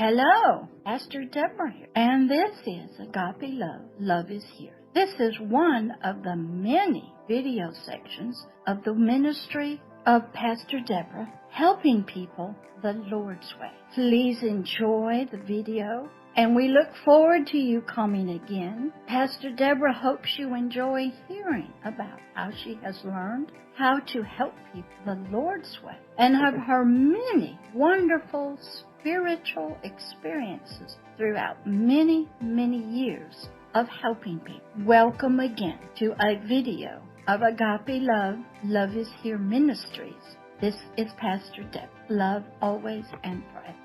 Hello, Pastor Deborah here, and this is Agape Love. Love is here. This is one of the many video sections of the ministry of Pastor Deborah, helping people the Lord's way. Please enjoy the video, and we look forward to you coming again. Pastor Deborah hopes you enjoy hearing about how she has learned how to help people the Lord's way, and of her many wonderful spiritual experiences throughout many, many years of helping people. Welcome again to a video of Agape Love, Love is Here Ministries. This is Pastor Deborah. Love always and forever.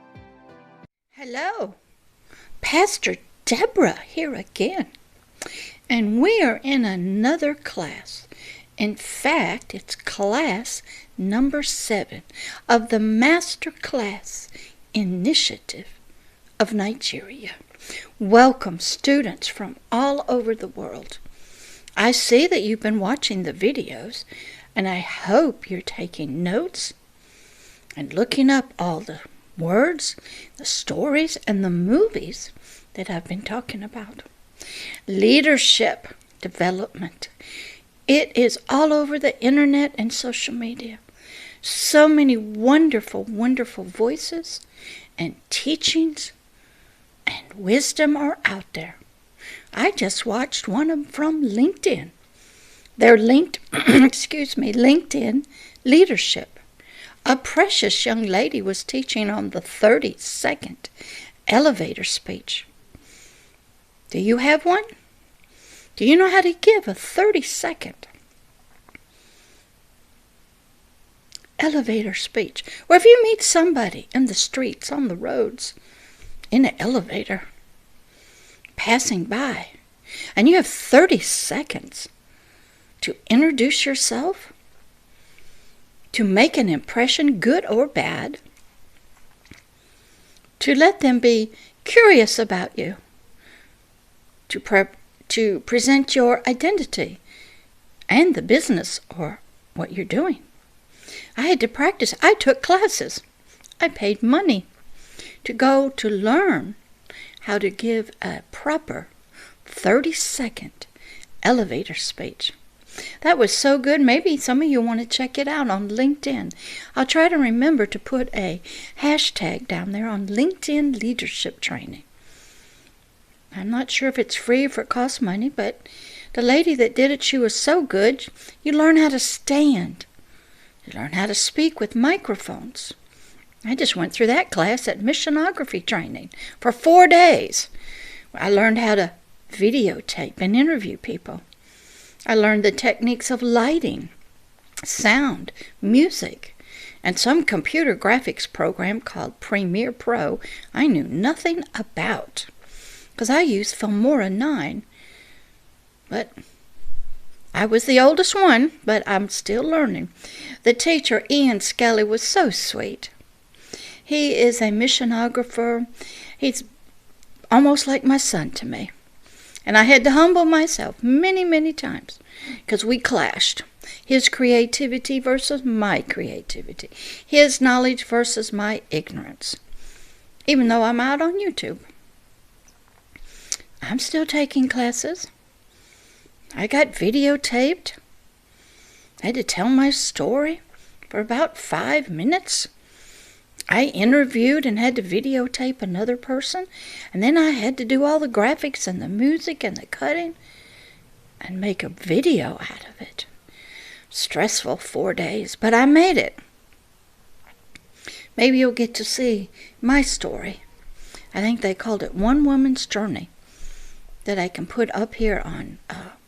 Hello, Pastor Deborah here again. And we are in another class. In fact, it's class number 7 of the MasterClass initiative of Nigeria. Welcome students from all over the world. I see that you've been watching the videos, and I hope you're taking notes and looking up all the words, the stories, and the movies that I've been talking about. Leadership development. It is all over the internet and social media. So many wonderful, wonderful voices and teachings and wisdom are out there. I just watched one of them from LinkedIn. They're linked, LinkedIn leadership. A precious young lady was teaching on the 30-second elevator speech. Do you have one? Do you know how to give a 30-second elevator speech? Or if you meet somebody in the streets, on the roads, in an elevator, passing by, and you have 30 seconds to introduce yourself, to make an impression, good or bad, to let them be curious about you, to present your identity and the business or what you're doing. I had to practice. I took classes. I paid money to go to learn how to give a proper 30-second elevator speech. That was so good. Maybe some of you want to check it out on LinkedIn. I'll try to remember to put a hashtag down there on LinkedIn leadership training. I'm not sure if it's free or if it costs money, but the lady that did it, she was so good. You learn how to stand. You learn how to speak with microphones. I just went through that class at missionography training for 4 days. I learned how to videotape and interview people. I learned the techniques of lighting, sound, music, and some computer graphics program called Premiere Pro I knew nothing about, because I used Filmora 9. But I was the oldest one, but I'm still learning. The teacher, Ian Skelly, was so sweet. He is a missionographer. He's almost like my son to me. And I had to humble myself many, many times because we clashed. His creativity versus my creativity. His knowledge versus my ignorance. Even though I'm out on YouTube. I'm still taking classes. I got videotaped. I had to tell my story for about 5 minutes. I interviewed and had to videotape another person, and then I had to do all the graphics and the music and the cutting and make a video out of it. Stressful 4 days, but I made it. Maybe you'll get to see my story. I think they called it One Woman's Journey, that I can put up here on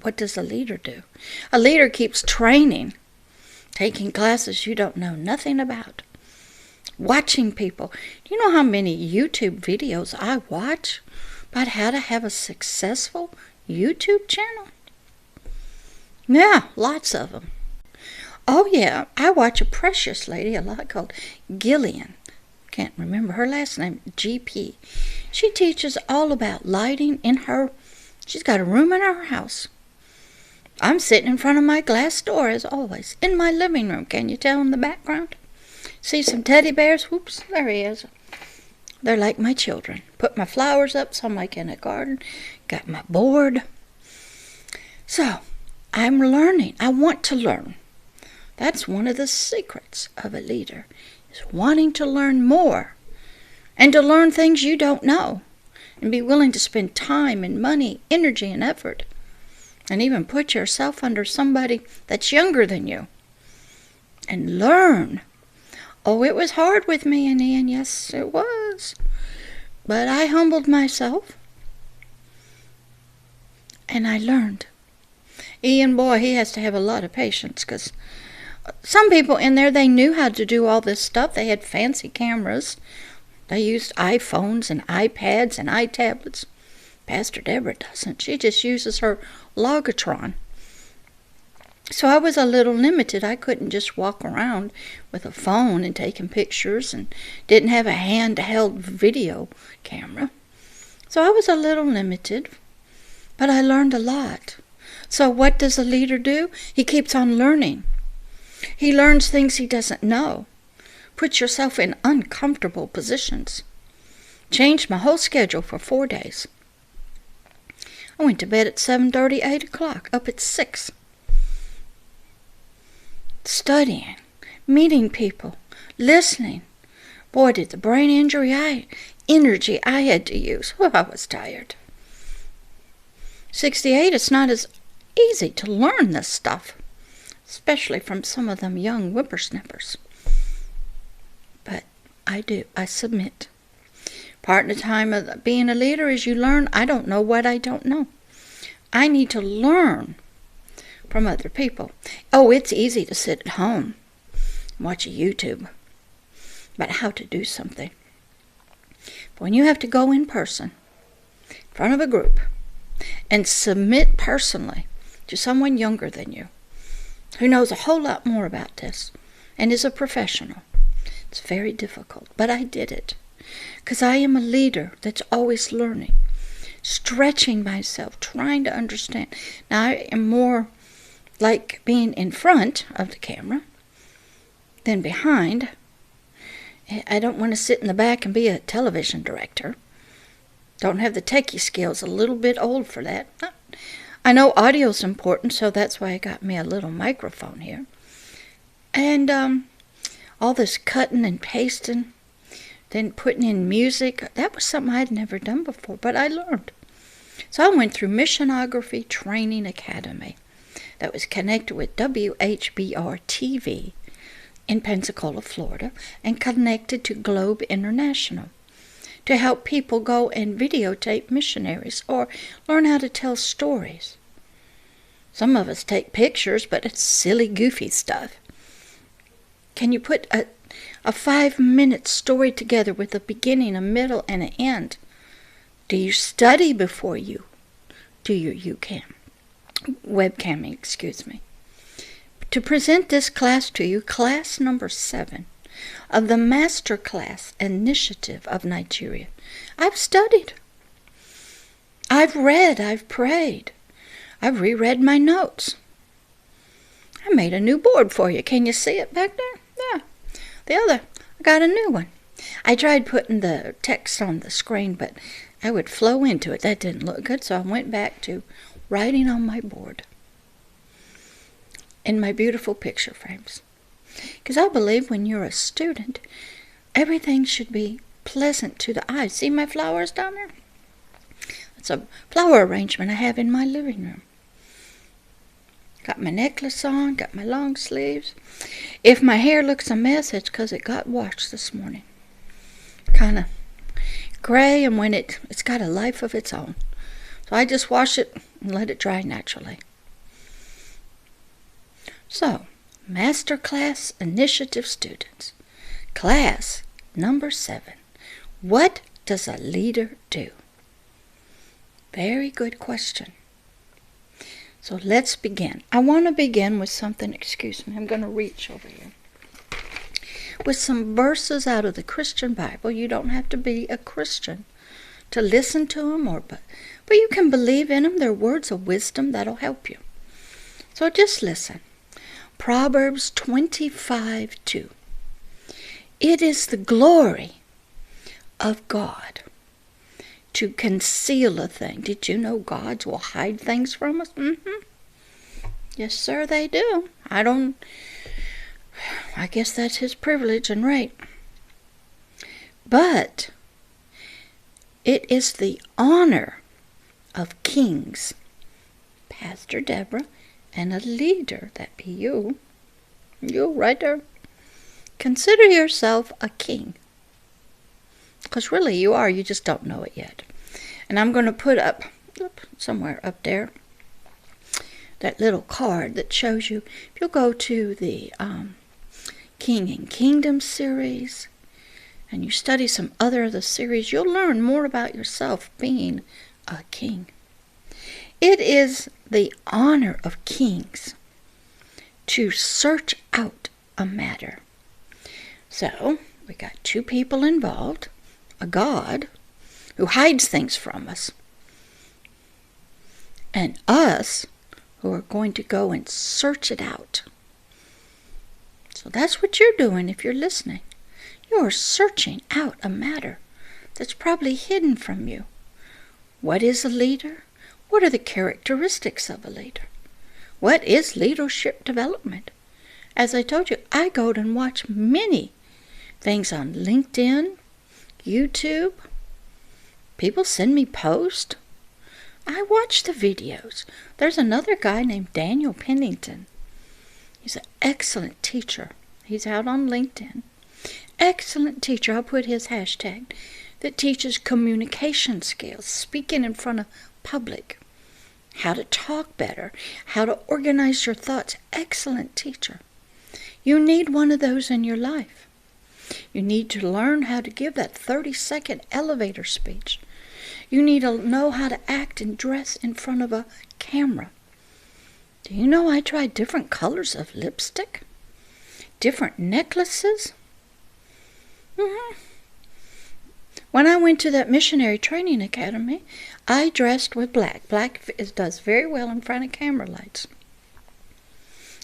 what does a leader do. A leader keeps training, taking classes you don't know nothing about. Watching people. Do you know how many YouTube videos I watch about how to have a successful YouTube channel? Yeah, lots of them. Oh yeah, I watch a precious lady a lot called Gillian. Can't remember her last name, GP. She teaches all about lighting in her, she's got a room in her house. I'm sitting in front of my glass door as always, in my living room. Can you tell in the background? See some teddy bears? Whoops, there he is. They're like my children. Put my flowers up so I'm like in a garden. Got my board. So, I'm learning. I want to learn. That's one of the secrets of a leader, is wanting to learn more and to learn things you don't know and be willing to spend time and money, energy and effort and even put yourself under somebody that's younger than you and learn. Oh, it was hard with me and Ian. Yes, it was. But I humbled myself and I learned. Ian, boy, he has to have a lot of patience because some people in there, they knew how to do all this stuff. They had fancy cameras. They used iPhones and iPads and iTablets. Pastor Deborah doesn't. She just uses her Logotron. So I was a little limited. I couldn't just walk around with a phone and taking pictures and didn't have a handheld video camera. So I was a little limited, but I learned a lot. So what does a leader do? He keeps on learning. He learns things he doesn't know. Put yourself in uncomfortable positions. Changed my whole schedule for 4 days. I went to bed at 7:30, 8 o'clock, up at 6. Studying, meeting people, listening. Boy, did the brain energy I had to use. Oh, I was tired. 68, it's not as easy to learn this stuff, especially from some of them young whippersnappers. But I do. I submit. Part of the time of being a leader is you learn. I don't know what I don't know. I need to learn from other people. Oh, it's easy to sit at home and watch a YouTube about how to do something. But when you have to go in person, in front of a group, and submit personally to someone younger than you, who knows a whole lot more about this and is a professional, it's very difficult. But I did it because I am a leader that's always learning, stretching myself, trying to understand. Now, I am more like being in front of the camera than behind. I don't want to sit in the back and be a television director. Don't have the techie skills, a little bit old for that. I know audio's important, so that's why I got me a little microphone here. And all this cutting and pasting, then putting in music, that was something I'd never done before, but I learned. So I went through Missionography Training Academy that was connected with WHBR TV in Pensacola, Florida, and connected to Globe International to help people go and videotape missionaries or learn how to tell stories. Some of us take pictures, but it's silly, goofy stuff. Can you put a 5-minute story together with a beginning, a middle, and an end? Do you study before you do your webcamming, excuse me. To present this class to you, class number 7 of the MasterClass initiative of Nigeria. I've studied. I've read. I've prayed. I've reread my notes. I made a new board for you. Can you see it back there? Yeah. The other, I got a new one. I tried putting the text on the screen, but I would flow into it. That didn't look good, so I went back to writing on my board in my beautiful picture frames. Because I believe when you're a student, everything should be pleasant to the eye. See my flowers down there? It's a flower arrangement I have in my living room. Got my necklace on, got my long sleeves. If my hair looks a mess, it's because it got washed this morning. Kind of gray, and when it's got a life of its own. So I just wash it and let it dry naturally. So, MasterClass Initiative students, class number 7. What does a leader do? Very good question. So let's begin. I want to begin with something, excuse me, I'm going to reach over here. With some verses out of the Christian Bible. You don't have to be a Christian to listen to them, but you can believe in them. They're words of wisdom that'll help you. So just listen. Proverbs 25:2. It is the glory of God to conceal a thing. Did you know gods will hide things from us? Yes, sir, they do. I guess that's his privilege and right. But it is the honor of kings, Pastor Deborah, and a leader, that be you right there. Consider yourself a king. Because really you are, you just don't know it yet. And I'm going to put up, somewhere up there, that little card that shows you, if you'll go to the King and Kingdom series, and you study some other of the series, you'll learn more about yourself being a king. It is the honor of kings to search out a matter. So, we got two people involved, a God who hides things from us, and us who are going to go and search it out. So that's what you're doing if you're listening. You're searching out a matter that's probably hidden from you. What is a leader? What are the characteristics of a leader? What is leadership development? As I told you, I go and watch many things on LinkedIn, YouTube. People send me posts. I watch the videos. There's another guy named Daniel Pennington. He's an excellent teacher. He's out on LinkedIn. Excellent teacher. I'll put his hashtag. That teaches communication skills, speaking in front of public, how to talk better, how to organize your thoughts. Excellent teacher. You need one of those in your life. You need to learn how to give that 30-second elevator speech. You need to know how to act and dress in front of a camera. Do you know I tried different colors of lipstick? Different necklaces? When I went to that missionary training academy, I dressed with black. Black does very well in front of camera lights.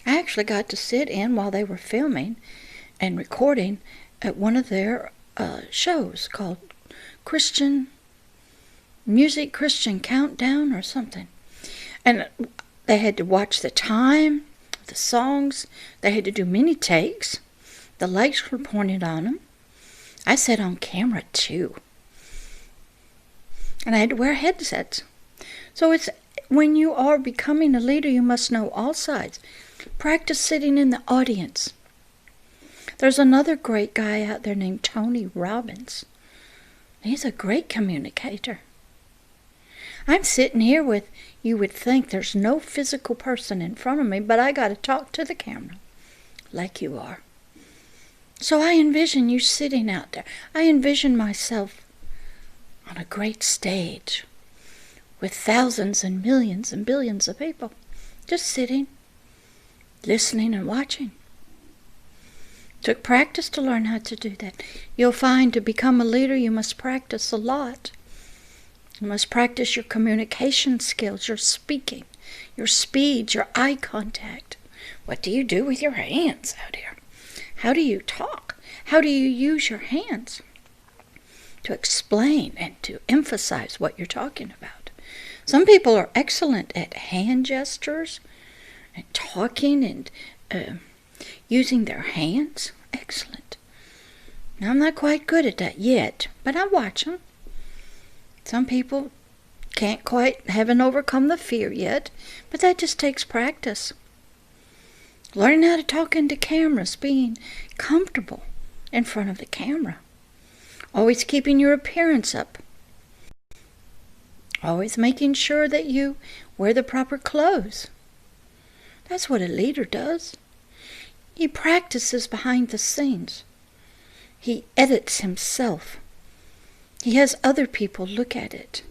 I actually got to sit in while they were filming and recording at one of their shows called Christian Countdown or something. And they had to watch the time, the songs. They had to do many takes. The lights were pointed on them. I sat on camera too. And I had to wear headsets. So it's when you are becoming a leader, you must know all sides. Practice sitting in the audience. There's another great guy out there named Tony Robbins. He's a great communicator. I'm sitting here with, you would think there's no physical person in front of me, but I got to talk to the camera like you are. So I envision you sitting out there. I envision myself on a great stage with thousands and millions and billions of people just sitting, listening and watching. Took practice to learn how to do that. You'll find to become a leader, you must practice a lot. You must practice your communication skills, your speaking, your speed, your eye contact. What do you do with your hands out here? How do you talk? How do you use your hands to explain and to emphasize what you're talking about? Some people are excellent at hand gestures and talking and using their hands. Excellent. Now, I'm not quite good at that yet, but I watch them. Some people haven't overcome the fear yet, but that just takes practice. Learning how to talk into cameras, being comfortable in front of the camera. Always keeping your appearance up. Always making sure that you wear the proper clothes. That's what a leader does. He practices behind the scenes. He edits himself. He has other people look at it.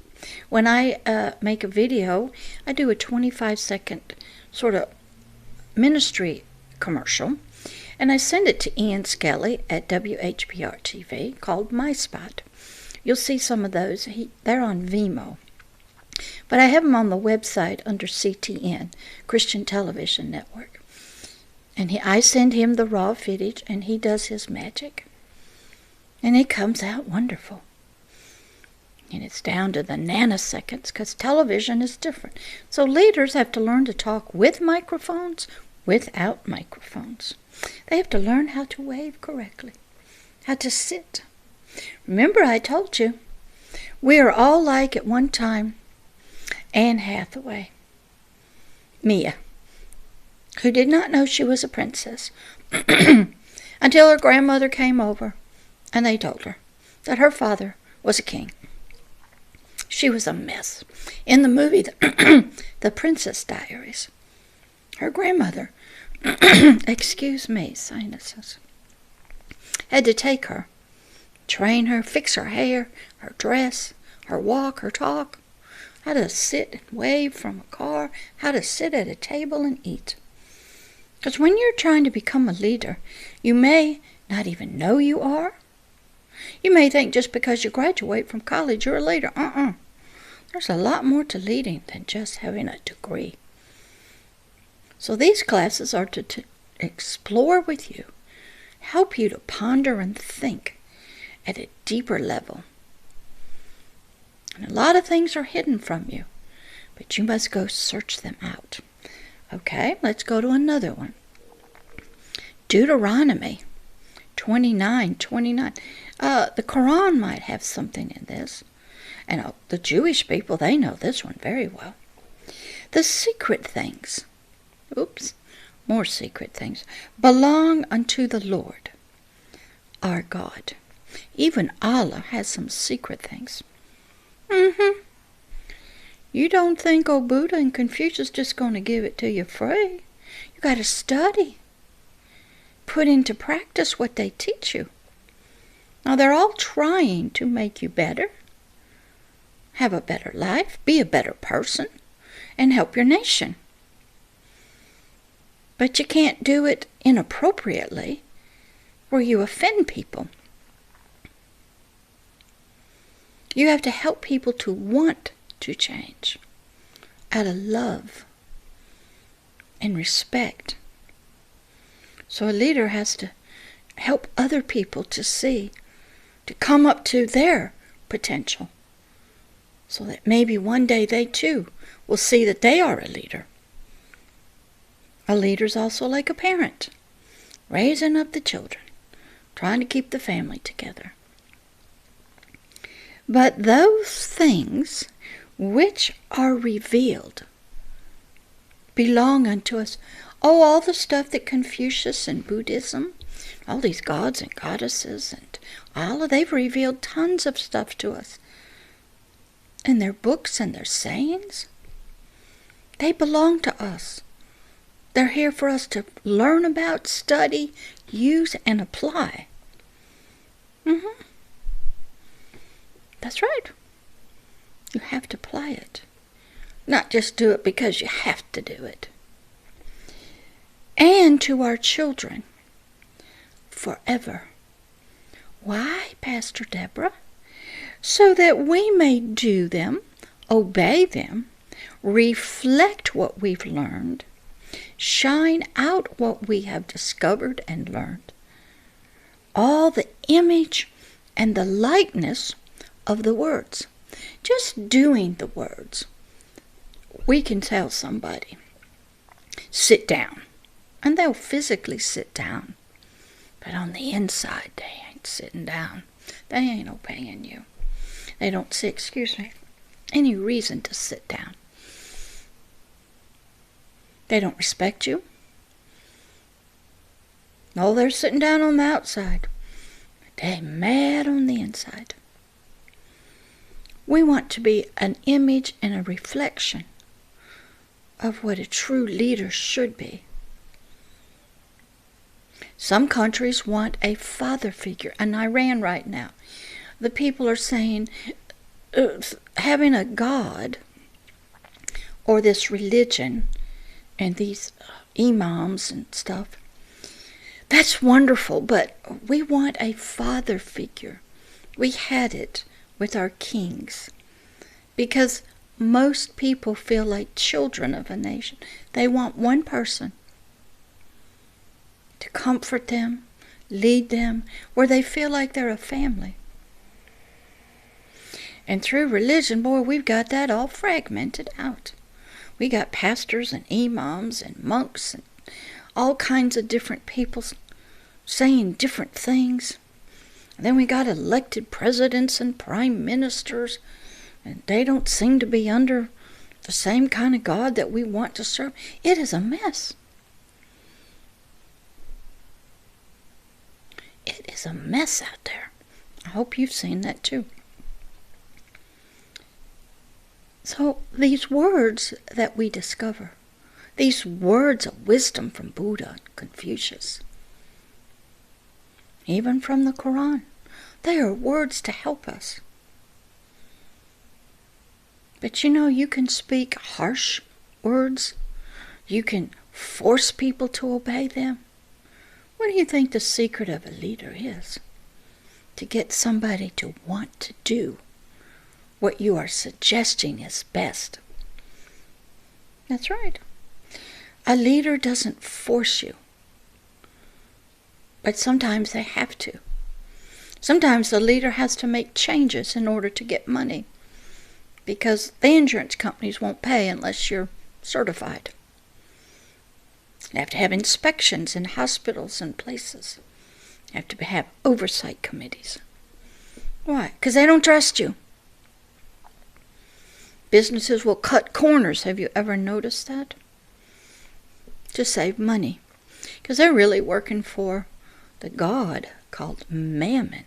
When I make a video, I do a 25-second sort of ministry commercial, and I send it to Ian Skelly at WHPR TV called My Spot. You'll see some of those. They're on Vimeo. But I have them on the website under CTN, Christian Television Network. And I send him the raw footage, and he does his magic. And it comes out wonderful. And it's down to the nanoseconds because television is different. So leaders have to learn to talk with microphones, without microphones. They have to learn how to wave correctly, how to sit. Remember I told you, we are all like at one time Anne Hathaway, Mia, who did not know she was a princess until her grandmother came over and they told her that her father was a king. She was a mess. In the movie, The Princess Diaries, her grandmother, excuse me, sinuses, had to take her, train her, fix her hair, her dress, her walk, her talk, how to sit and wave from a car, how to sit at a table and eat. Because when you're trying to become a leader, you may not even know you are. You may think just because you graduate from college you're a leader. There's a lot more to leading than just having a degree. So these classes are to explore with you, help you to ponder and think at a deeper level. And a lot of things are hidden from you, but you must go search them out. Okay, let's go to another one. Deuteronomy 29:29. The Quran might have something in this. And the Jewish people, they know this one very well. The secret things, more secret things, belong unto the Lord, our God. Even Allah has some secret things. You don't think old Buddha and Confucius just going to give it to you free. You got to study. Put into practice what they teach you. Now, they're all trying to make you better, have a better life, be a better person, and help your nation. But you can't do it inappropriately where you offend people. You have to help people to want to change out of love and respect. So a leader has to help other people to see, to come up to their potential, so that maybe one day they too will see that they are a leader. A leader's also like a parent, raising up the children, trying to keep the family together. But those things which are revealed belong unto us. All the stuff that Confucius and Buddhism, all these gods and goddesses and Allah, they've revealed tons of stuff to us. And their books and their sayings, they belong to us. They're here for us to learn about, study, use, and apply. That's right. You have to apply it. Not just do it because you have to do it. And to our children forever. Why, Pastor Deborah? So that we may do them, obey them, reflect what we've learned, shine out what we have discovered and learned, all the image and the likeness of the words. Just doing the words. We can tell somebody, sit down, and they'll physically sit down. But on the inside, they ain't sitting down. They ain't obeying you. They don't see, any reason to sit down. They don't respect you. No, they're sitting down on the outside. But they mad on the inside. We want to be an image and a reflection of what a true leader should be. Some countries want a father figure. In Iran right now, the people are saying having a God or this religion and these imams and stuff, that's wonderful, but we want a father figure. We had it with our kings because most people feel like children of a nation. They want one person to comfort them, lead them, where they feel like they're a family. And through religion, boy, we've got that all fragmented out. We got pastors and imams and monks and all kinds of different people saying different things. And then we got elected presidents and prime ministers, and they don't seem to be under the same kind of God that we want to serve. It is a mess. It is a mess out there. I hope you've seen that too. So these words that we discover, these words of wisdom from Buddha and Confucius, even from the Quran, they are words to help us. But you can speak harsh words. You can force people to obey them. What do you think the secret of a leader is? To get somebody to want to do what you are suggesting is best. That's right. A leader doesn't force you. But sometimes they have to. Sometimes the leader has to make changes in order to get money, because the insurance companies won't pay unless you're certified. You have to have inspections in hospitals and places. You have to have oversight committees. Why? Because they don't trust you. Businesses will cut corners. Have you ever noticed that? To save money. Because they're really working for the god called Mammon.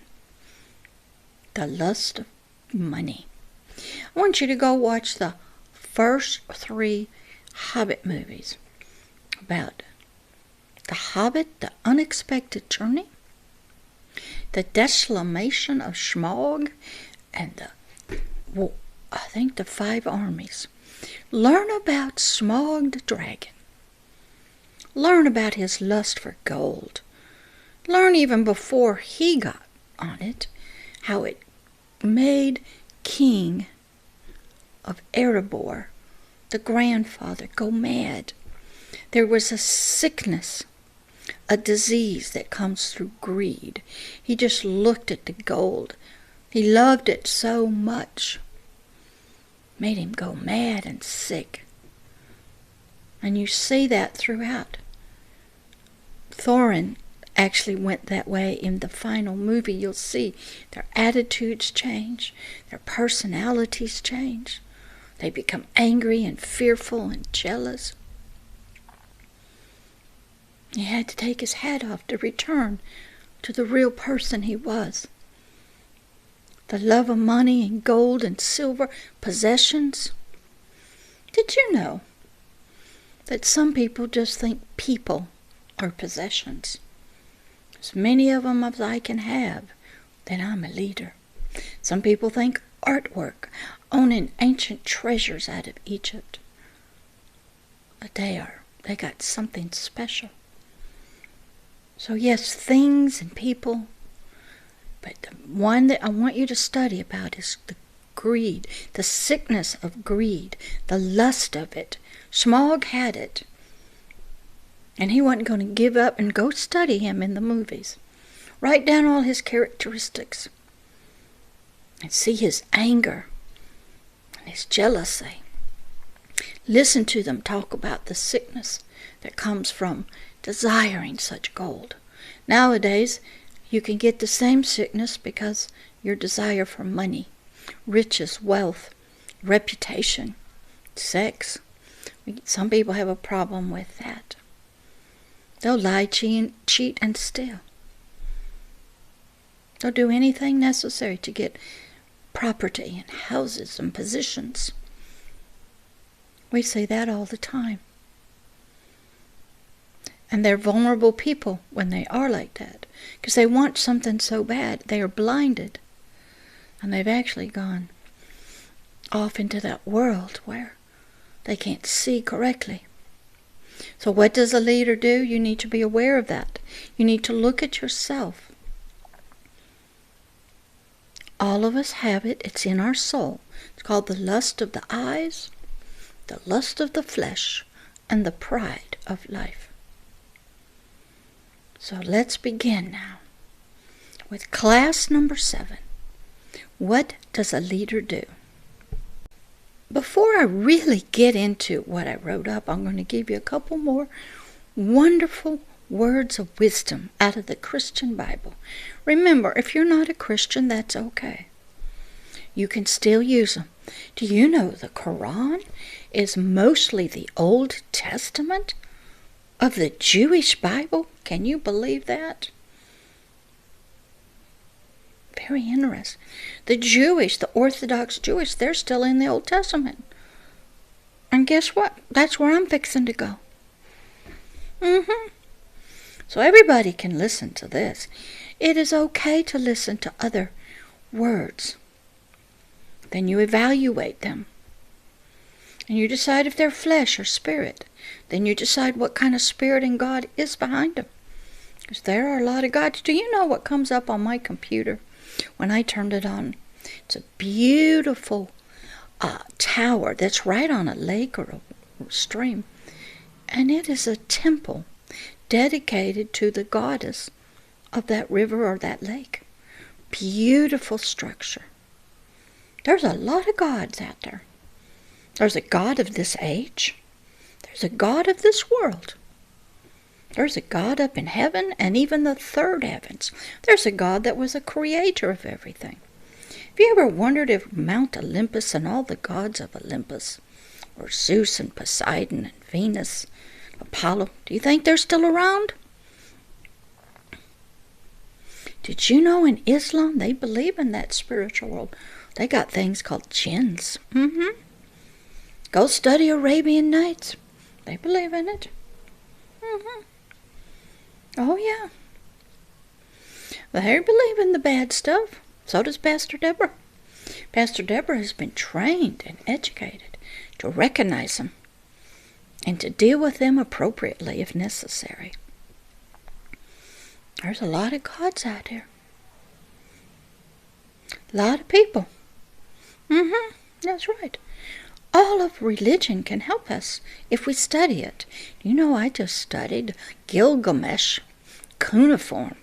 The lust of money. I want you to go watch the first 3 Hobbit movies about the Hobbit, the unexpected journey, the decimation of Schleich, and the 5 armies. Learn about Smaug the dragon. Learn about his lust for gold. Learn even before he got on it, how it made King of Erebor, the grandfather, go mad. There was a sickness, a disease that comes through greed. He just looked at the gold. He loved it so much. Made him go mad and sick. And you see that throughout. Thorin actually went that way in the final movie. You'll see their attitudes change, their personalities change. They become angry and fearful and jealous. He had to take his hat off to return to the real person he was. The love of money and gold and silver, possessions. Did you know that some people just think people are possessions? As many of them as I can have, then I'm a leader. Some people think artwork, owning ancient treasures out of Egypt. But they got something special. So yes, things and people, but the one that I want you to study about is the greed, the sickness of greed, the lust of it. Smaug had it. And he wasn't going to give up, and go study him in the movies. Write down all his characteristics. And see his anger and his jealousy. Listen to them talk about the sickness that comes from desiring such gold. Nowadays, you can get the same sickness because your desire for money, riches, wealth, reputation, sex. Some people have a problem with that. They'll lie, cheat, and steal. They'll do anything necessary to get property and houses and positions. We see that all the time. And they're vulnerable people when they are like that, because they want something so bad. They are blinded. And they've actually gone off into that world where they can't see correctly. So what does a leader do? You need to be aware of that. You need to look at yourself. All of us have it. It's in our soul. It's called the lust of the eyes, the lust of the flesh, and the pride of life. So let's begin now with class number 7. What does a leader do? Before I really get into what I wrote up, I'm going to give you a couple more wonderful words of wisdom out of the Christian Bible. Remember, if you're not a Christian, that's okay. You can still use them. Do you know the Quran is mostly the Old Testament of the Jewish Bible? Can you believe that? Very interesting. The Orthodox Jewish, they're still in the Old Testament. And guess what? That's where I'm fixing to go. So everybody can listen to this. It is okay to listen to other words. Then you evaluate them. And you decide if they're flesh or spirit. Then you decide what kind of spirit and God is behind them. Because there are a lot of gods. Do you know what comes up on my computer when I turned it on? It's a beautiful tower that's right on a lake or a stream. And it is a temple dedicated to the goddess of that river or that lake. Beautiful structure. There's a lot of gods out there. There's a God of this age. There's a God of this world. There's a God up in heaven and even the third heavens. There's a God that was a creator of everything. Have you ever wondered if Mount Olympus and all the gods of Olympus, or Zeus and Poseidon and Venus, Apollo, do you think they're still around? Did you know in Islam they believe in that spiritual world? They got things called jinns. Go study Arabian Nights. They believe in it. Oh, yeah. They believe in the bad stuff. So does Pastor Deborah. Pastor Deborah has been trained and educated to recognize them and to deal with them appropriately if necessary. There's a lot of gods out there. A lot of people. That's right. All of religion can help us if we study it. You know, I just studied Gilgamesh cuneiform.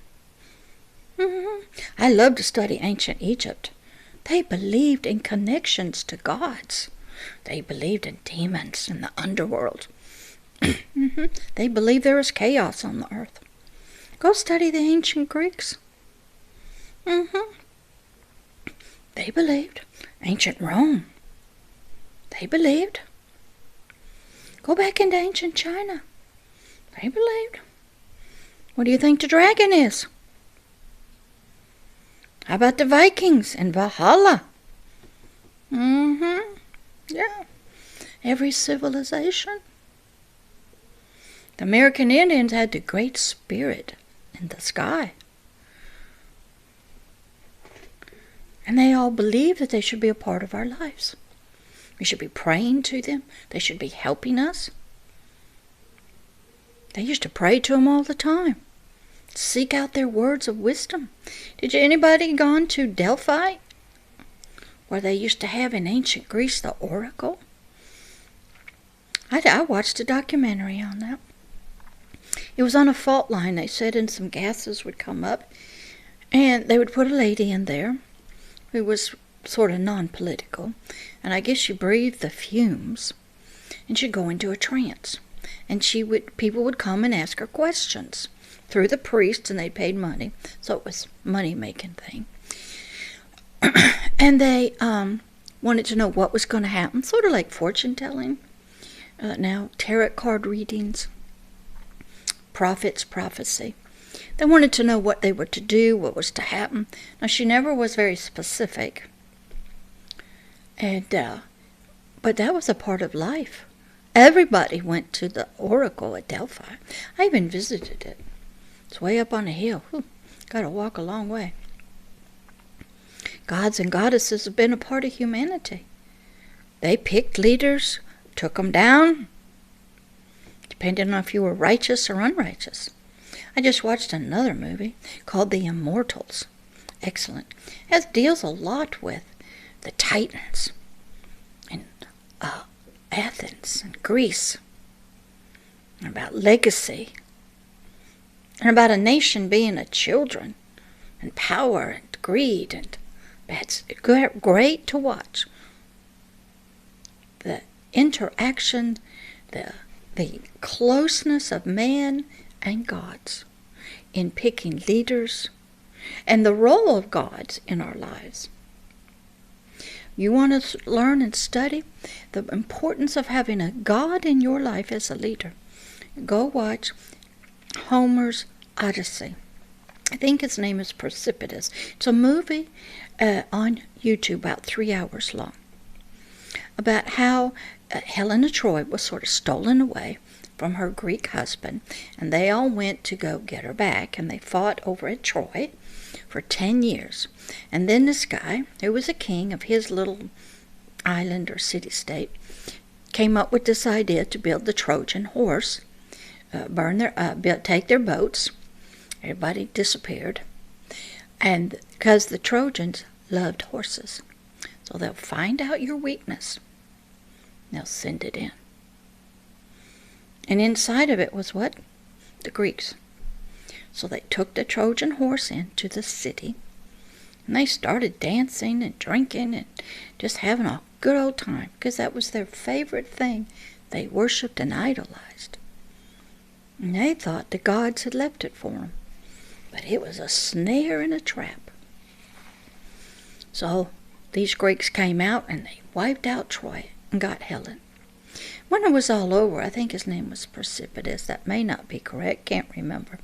I love to study ancient Egypt. They believed in connections to gods. They believed in demons in the underworld. They believed there was chaos on the earth. Go study the ancient Greeks. They believed. Ancient Rome. They believed. Go back into ancient China. They believed. What do you think the dragon is? How about the Vikings and Valhalla? Yeah. Every civilization. The American Indians had the Great Spirit in the sky. And they all believed that they should be a part of our lives. We should be praying to them. They should be helping us. They used to pray to them all the time. Seek out their words of wisdom. Did anybody gone to Delphi, where they used to have in ancient Greece the oracle? I watched a documentary on that. It was on a fault line, they said, and some gases would come up, and they would put a lady in there who was sort of non-political, and I guess she breathed the fumes, and she'd go into a trance, and people would come and ask her questions through the priests, and they paid money, so it was money-making thing. And they wanted to know what was going to happen, sort of like fortune-telling. Now, tarot card readings, prophets, prophecy. They wanted to know what they were to do, what was to happen. Now, she never was very specific. And but that was a part of life. Everybody went to the oracle at Delphi. I even visited it. It's way up on a hill. Got to walk a long way. Gods and goddesses have been a part of humanity. They picked leaders, took them down, depending on if you were righteous or unrighteous. I just watched another movie called The Immortals. Excellent. It deals a lot with the Titans and Athens and Greece, and about legacy, and about a nation being a children, and power and greed and That's great to watch. The interaction, the closeness of man and God's in picking leaders, and the role of God's in our lives. You want to learn and study the importance of having a God in your life as a leader. Go watch Homer's Odyssey. I think his name is Precipitous. It's a movie on YouTube about 3 hours long about how Helen of Troy was sort of stolen away from her Greek husband, and they all went to go get her back, and they fought over at Troy for 10 years. And then this guy, who was a king of his little island or city-state, came up with this idea to build the Trojan horse, take their boats. Everybody disappeared. And because the Trojans loved horses. So they'll find out your weakness. They'll send it in. And inside of it was what? The Greeks. So they took the Trojan horse into the city. And they started dancing and drinking and just having a good old time. Because that was their favorite thing. They worshipped and idolized. And they thought the gods had left it for them. But it was a snare and a trap. So these Greeks came out and they wiped out Troy and got Helen. When it was all over, I think his name was Precipitous. That may not be correct. Can't remember.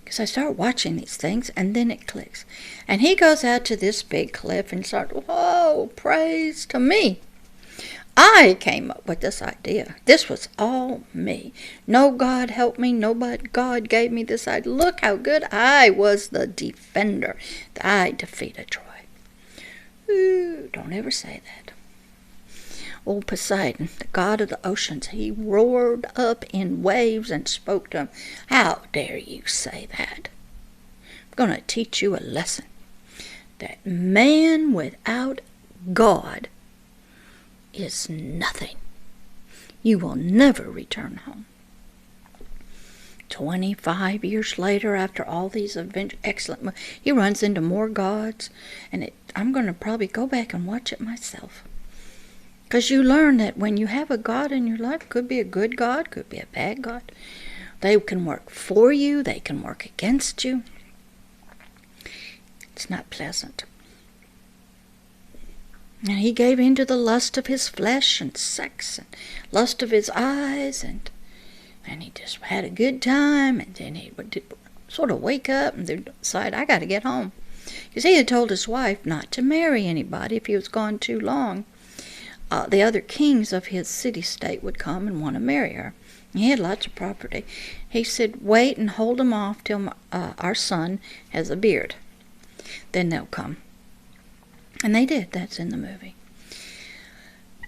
Because I start watching these things and then it clicks. And he goes out to this big cliff and starts, whoa, praise to me. I came up with this idea. This was all me. No God helped me. Nobody. God gave me this idea. Look how good I was the defender. I defeated Troy. Ooh, don't ever say that. Old Poseidon, the god of the oceans, he roared up in waves and spoke to him. How dare you say that? I'm going to teach you a lesson. That man without God is nothing. You will never return home. 25 years later, after all these excellent, he runs into more gods, and I'm going to probably go back and watch it myself. Because you learn that when you have a God in your life, could be a good God, could be a bad God. They can work for you, they can work against you. It's not pleasant. And he gave in to the lust of his flesh and sex and lust of his eyes, and he just had a good time, and then he would sort of wake up and decide, I got to get home. Because he had told his wife not to marry anybody if he was gone too long. The other kings of his city-state would come and want to marry her. He had lots of property. He said, wait and hold them off till our son has a beard. Then they'll come. And they did. That's in the movie.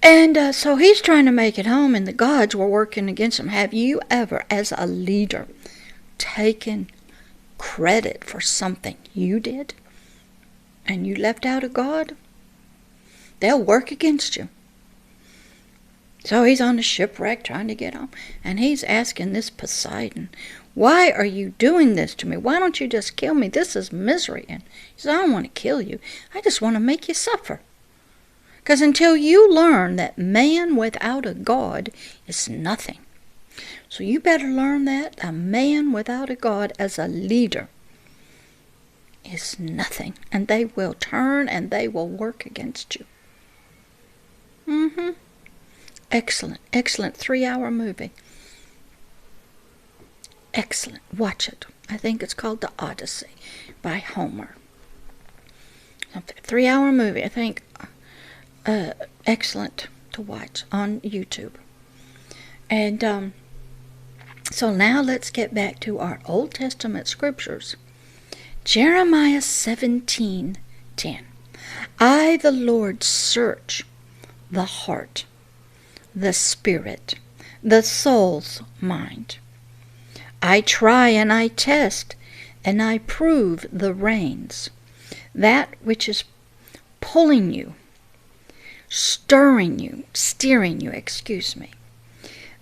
And so he's trying to make it home, and the gods were working against him. Have you ever, as a leader, taken credit for something you did and you left out a God? They'll work against you. So he's on the shipwreck trying to get home, and he's asking this Poseidon, why are you doing this to me? Why don't you just kill me? This is misery. And he says, I don't want to kill you. I just want to make you suffer. Because until you learn that man without a God is nothing. So you better learn that a man without a God as a leader is nothing. And they will turn and they will work against you. Excellent, excellent 3-hour movie. Excellent. Watch it. I think it's called The Odyssey by Homer. 3-hour movie. I think excellent to watch on YouTube. And so now let's get back to our Old Testament scriptures. Jeremiah 17:10. I, the Lord, search the heart, the spirit, the soul's mind. I try and I test and I prove the reins, that which is pulling you, steering you,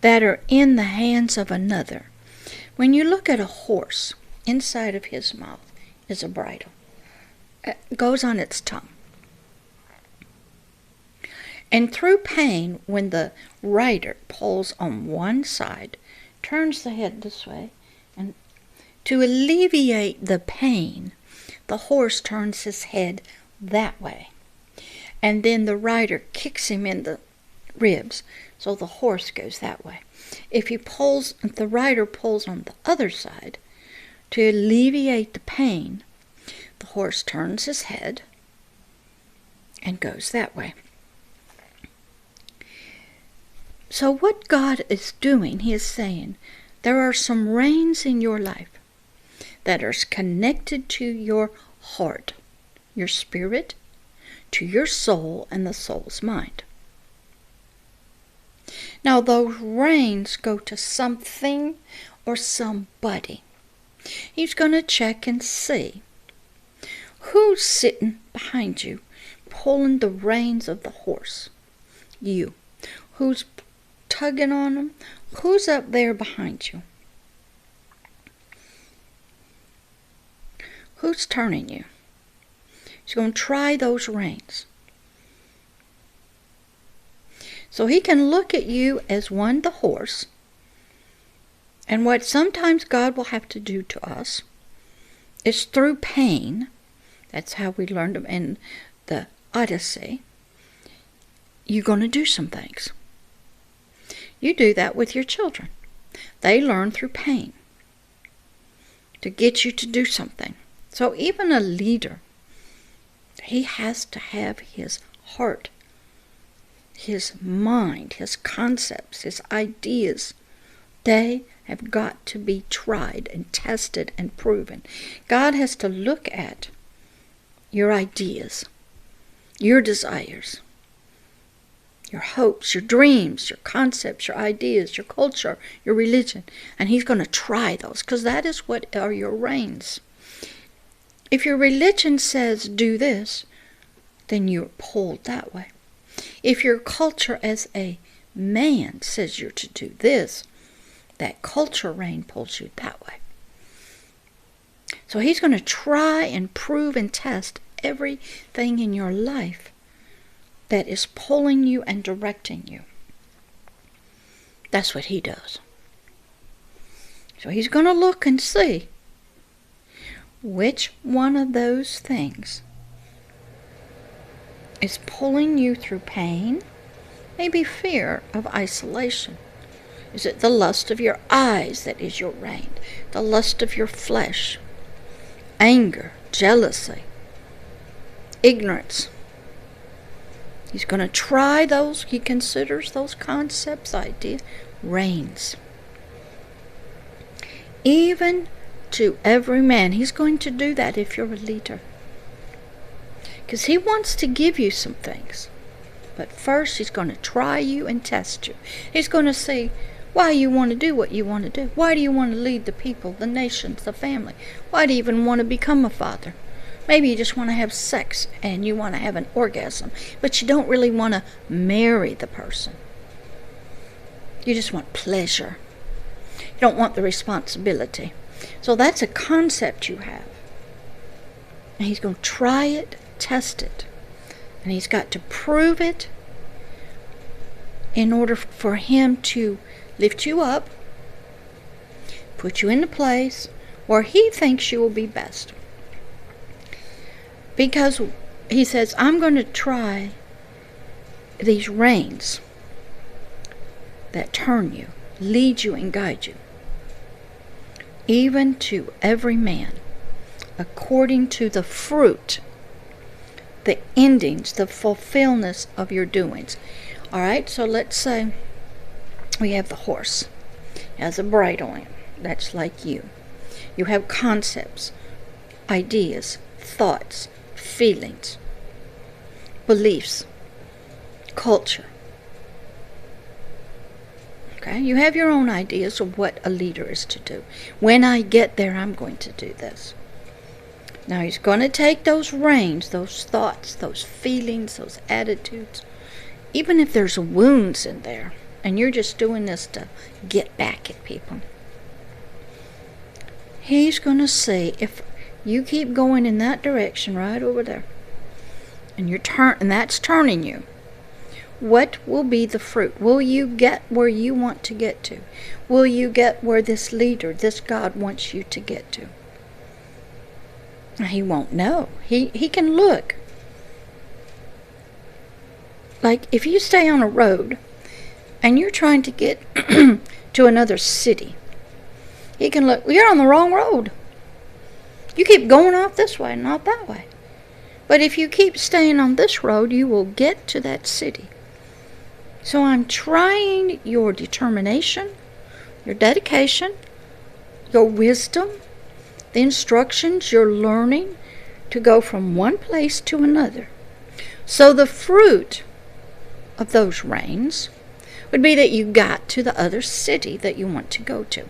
that are in the hands of another. When you look at a horse, inside of his mouth is a bridle. It goes on its tongue. And through pain, when the rider pulls on one side, turns the head this way, and to alleviate the pain, the horse turns his head that way. And then the rider kicks him in the ribs, so the horse goes that way. If the rider pulls on the other side, to alleviate the pain, the horse turns his head and goes that way. So what God is doing, He is saying, there are some reins in your life that are connected to your heart, your spirit, to your soul, and the soul's mind. Now those reins go to something or somebody. He's going to check and see who's sitting behind you, pulling the reins of the horse. You. Who's tugging on them? Who's up there behind you? Who's turning you? He's going to try those reins. So He can look at you as one, the horse, and what sometimes God will have to do to us is through pain. That's how we learned them in the Odyssey. You're going to do some things. You do that with your children. They learn through pain to get you to do something. So even a leader, he has to have his heart, his mind, his concepts, his ideas. They have got to be tried and tested and proven. God has to look at your ideas, your desires, your hopes, your dreams, your concepts, your ideas, your culture, your religion. And He's going to try those, because that is what are your reins. If your religion says do this, then you're pulled that way. If your culture as a man says you're to do this, that culture rein pulls you that way. So He's going to try and prove and test everything in your life that is pulling you and directing you. That's what He does. So He's going to look and see which one of those things is pulling you through pain, maybe fear of isolation. Is it the lust of your eyes that is your rein? The lust of your flesh? Anger, jealousy, ignorance? He's going to try those. He considers those concepts, ideas, reins. Even to every man. He's going to do that if you're a leader. Because He wants to give you some things. But first He's going to try you and test you. He's going to see why you want to do what you want to do. Why do you want to lead the people, the nations, the family? Why do you even want to become a father? Maybe you just want to have sex and you want to have an orgasm, but you don't really want to marry the person. You just want pleasure. You don't want the responsibility. So that's a concept you have. And He's going to try it, test it. And He's got to prove it in order for Him to lift you up, put you in the place where He thinks you will be best. Because He says, I'm going to try these reins that turn you, lead you, and guide you. Even to every man, according to the fruit, the endings, the fulfillment of your doings. All right, so let's say we have the horse. It has a bridle in. That's like you. You have concepts, ideas, thoughts, feelings, beliefs, culture. Okay, you have your own ideas of what a leader is to do. When I get there, I'm going to do this. Now He's going to take those reins, those thoughts, those feelings, those attitudes, even if there's wounds in there, and you're just doing this to get back at people. He's going to see if you keep going in that direction right over there, and that's turning you, What will be the fruit? Will you get where you want to get to? Will you get where this leader, this God wants you to get to? He won't know. He can look. Like if you stay on a road and you're trying to get to another city, he can look, you're on the wrong road. You keep going off this way, not that way. But if you keep staying on this road, you will get to that city. So I'm trying your determination, your dedication, your wisdom, the instructions you're learning to go from one place to another. So the fruit of those rains would be that you got to the other city that you want to go to.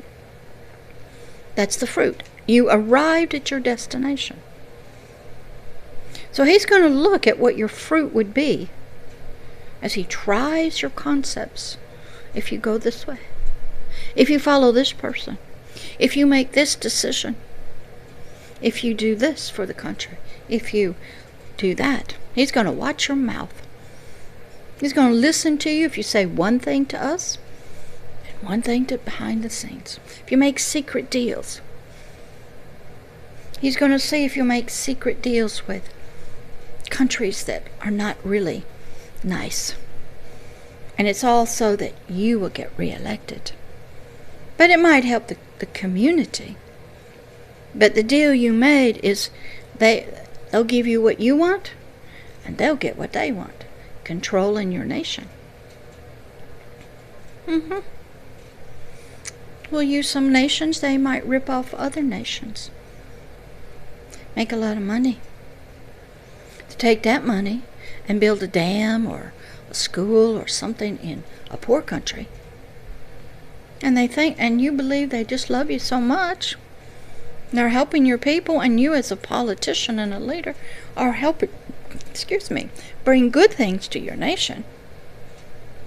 That's the fruit. You arrived at your destination. So he's going to look at what your fruit would be as he tries your concepts. If you go this way, if you follow this person, if you make this decision, if you do this for the country, if you do that, he's going to watch your mouth. He's going to listen to you if you say one thing to us and one thing to behind the scenes. If you make secret deals, he's going to see if you make secret deals with countries that are not really nice. And it's also that you will get reelected. But it might help the community. But the deal you made is they'll give you what you want, and they'll get what they want. Controlling your nation. Well, some nations, they might rip off other nations. Make a lot of money. To take that money and build a dam or a school or something in a poor country. And they think, and you believe they just love you so much. They're helping your people, and you as a politician and a leader are helping, bring good things to your nation.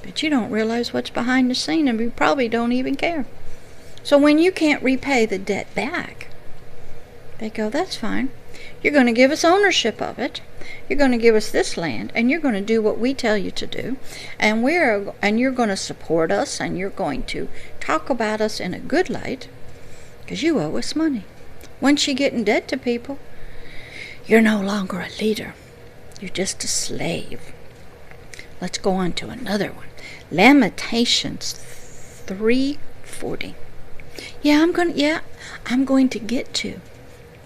But you don't realize what's behind the scene, and you probably don't even care. So when you can't repay the debt back, they go, that's fine. You're going to give us ownership of it. You're going to give us this land, and you're going to do what we tell you to do. And you're going to support us, and you're going to talk about us in a good light, because you owe us money. Once you get in debt to people, you're no longer a leader. You're just a slave. Let's go on to another one. Lamentations 3:40. I'm going to get to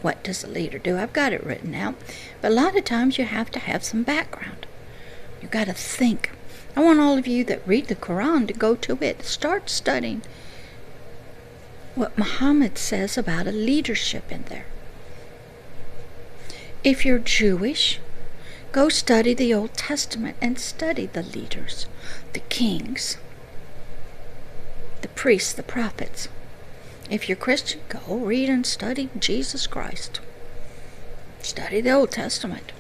what does a leader do. I've got it written out. But a lot of times you have to have some background. You've got to think. I want all of you that read the Quran to go to it. Start studying what Muhammad says about a leadership in there. If you're Jewish, go study the Old Testament and study the leaders, the kings, the priests, the prophets. If you're Christian, go read and study Jesus Christ. Study the Old Testament.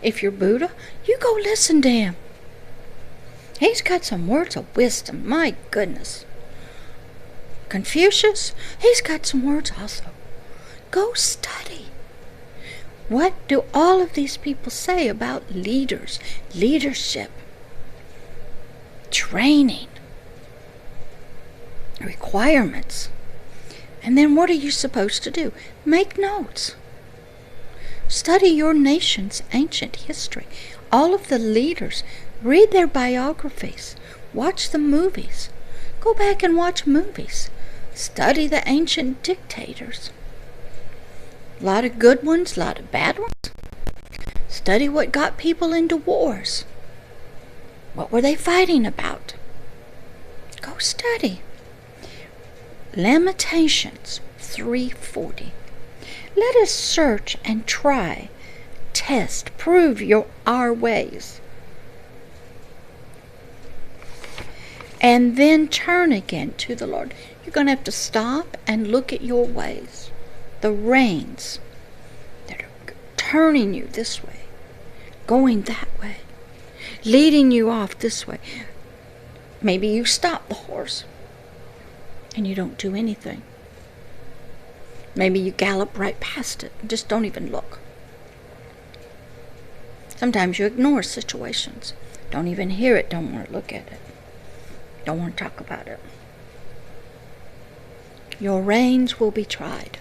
If you're Buddha, you go listen to him. He's got some words of wisdom, my goodness. Confucius, he's got some words also. Go study. What do all of these people say about leaders, leadership, training, requirements? And then what are you supposed to do? Make notes. Study your nation's ancient history. All of the leaders, read their biographies. Watch the movies. Go back and watch movies. Study the ancient dictators. A lot of good ones, a lot of bad ones. Study what got people into wars. What were they fighting about? Go study. Lamentations 3:40. Let us search and try, test, prove our ways, and then turn again to the Lord. You're going to have to stop and look at your ways, the reins that are turning you this way, going that way, leading you off this way. Maybe you stop the horse and you don't do anything. Maybe you gallop right past it and just don't even look. Sometimes you ignore situations. Don't even hear it. Don't want to look at it. Don't want to talk about it. Your reins will be tried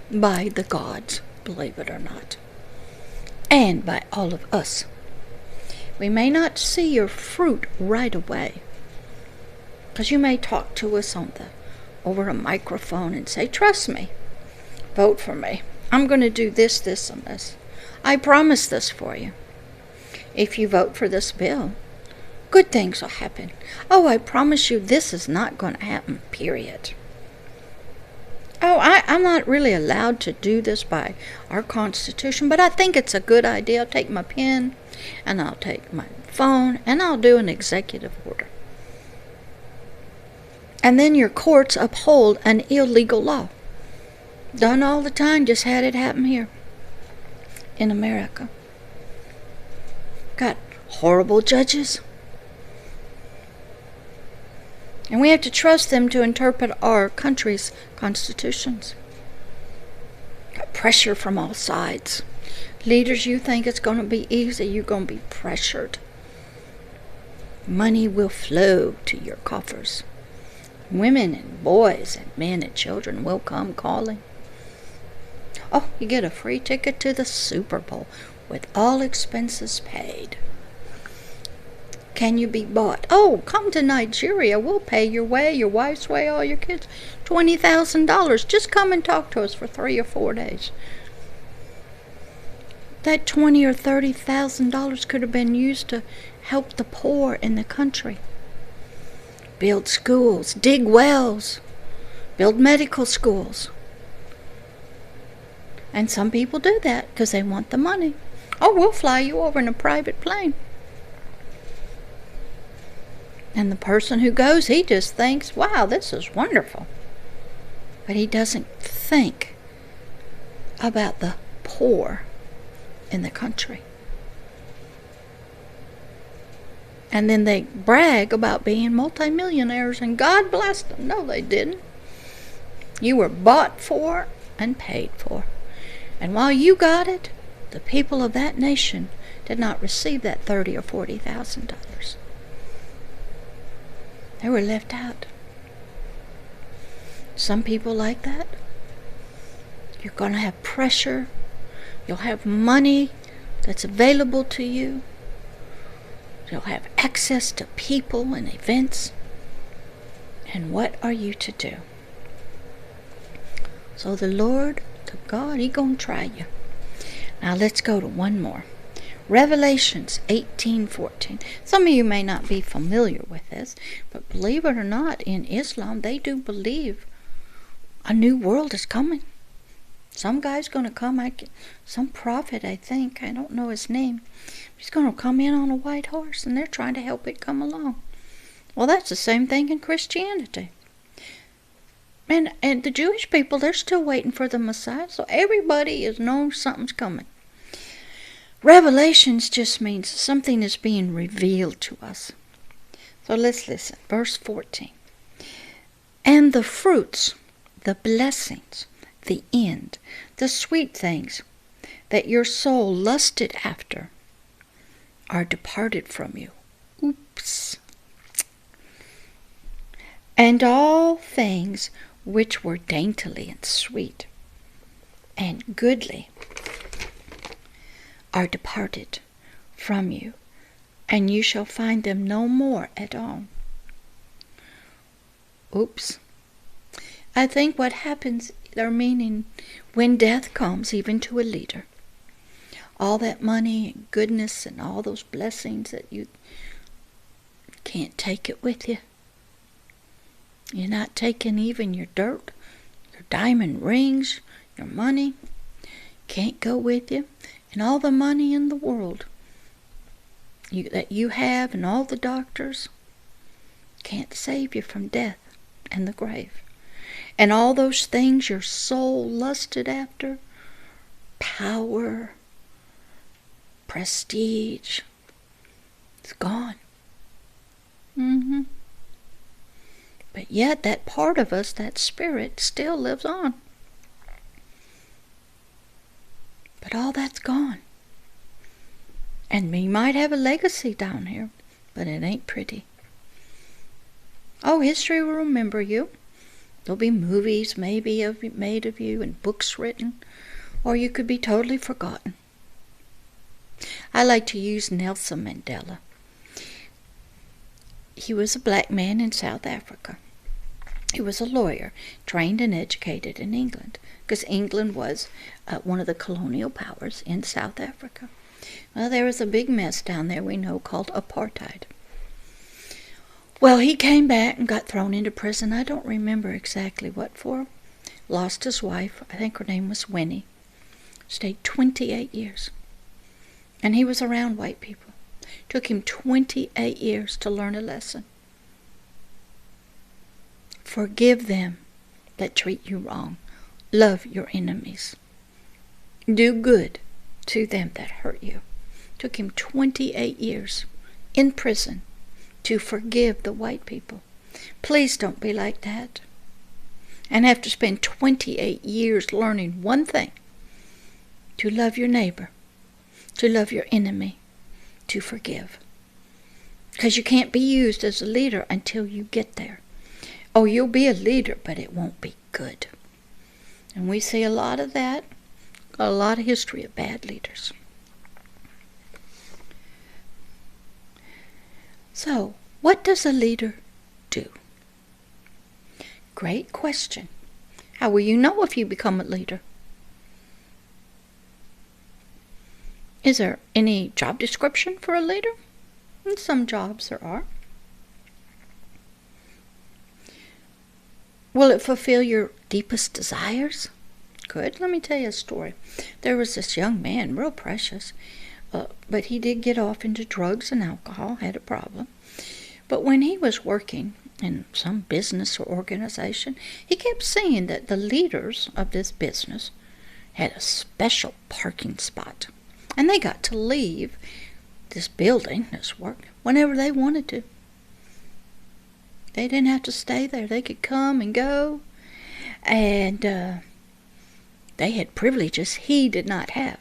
by the gods, believe it or not, and by all of us. We may not see your fruit right away, because you may talk to us over a microphone and say, trust me, vote for me. I'm going to do this, this, and this. I promise this for you. If you vote for this bill, good things will happen. Oh, I promise you this is not going to happen, period. Oh, I'm not really allowed to do this by our Constitution, but I think it's a good idea. I'll take my pen, and I'll take my phone, and I'll do an executive order. And then your courts uphold an illegal law. Done all the time, just had it happen here in America. Got horrible judges. And we have to trust them to interpret our country's constitutions. Got pressure from all sides. Leaders, you think it's going to be easy, you're going to be pressured. Money will flow to your coffers. Women and boys and men and children will come calling. Oh, you get a free ticket to the Super Bowl with all expenses paid. Can you be bought? Oh, come to Nigeria. We'll pay your way, your wife's way, all your kids. $20,000. Just come and talk to us for 3 or 4 days. That $20,000 or $30,000 could have been used to help the poor in the country. Build schools, dig wells, build medical schools. And some people do that because they want the money. Oh, we'll fly you over in a private plane. And the person who goes, he just thinks, wow, this is wonderful. But he doesn't think about the poor in the country. And then they brag about being multimillionaires, and God bless them. No, they didn't. You were bought for and paid for. And while you got it, the people of that nation did not receive that $30,000 or $40,000. They were left out. Some people like that. You're going to have pressure. You'll have money that's available to you. You'll have access to people and events. And what are you to do? So the Lord, the God, He gonna try you. Now let's go to one more. Revelations 18:14. Some of you may not be familiar with this, but believe it or not, in Islam, they do believe a new world is coming. Some guy's going to come, some prophet, I think, I don't know his name. He's going to come in on a white horse, and they're trying to help it come along. Well, that's the same thing in Christianity. And the Jewish people, they're still waiting for the Messiah, so everybody is knowing something's coming. Revelations just means something is being revealed to us. So let's listen. Verse 14. And the fruits, the blessings, the end, the sweet things that your soul lusted after are departed from you. Oops. And all things which were daintily and sweet and goodly are departed from you, and you shall find them no more at all. Oops. I think what happens, or meaning, when death comes, even to a leader, all that money and goodness and all those blessings that you can't take it with you. You're not taking even your dirt, your diamond rings, your money. Can't go with you. And all the money in the world that you have, and all the doctors, can't save you from death and the grave. And all those things your soul lusted after, power, prestige, it's gone. But yet that part of us, that spirit, still lives on. But all that's gone. And we might have a legacy down here. but it ain't pretty. Oh, history will remember you. There'll be movies maybe made of you and books written, or you could be totally forgotten. I like to use Nelson Mandela. He was a black man in South Africa. He was a lawyer, trained and educated in England, because England was one of the colonial powers in South Africa. Well, there was a big mess down there we know called apartheid. Well, he came back and got thrown into prison. I don't remember exactly what for. Lost his wife. I think her name was Winnie. Stayed 28 years. And he was around white people. Took him 28 years to learn a lesson. Forgive them that treat you wrong. Love your enemies. Do good to them that hurt you. Took him 28 years in prison to forgive the white people. Please don't be like that. And have to spend 28 years learning one thing: to love your neighbor, to love your enemy, to forgive. Because you can't be used as a leader until you get there. Oh, you'll be a leader, but it won't be good. And we see a lot of that, a lot of history of bad leaders. So, what does a leader do? Great question. How will you know if you become a leader? Is there any job description for a leader? In some jobs there are. Will it fulfill your deepest desires? Good. Let me tell you a story. There was this young man, real precious, but he did get off into drugs and alcohol, had a problem. But when he was working in some business or organization, he kept seeing that the leaders of this business had a special parking spot. And they got to leave this building, this work, whenever they wanted to. They didn't have to stay there. They could come and go. And they had privileges he did not have.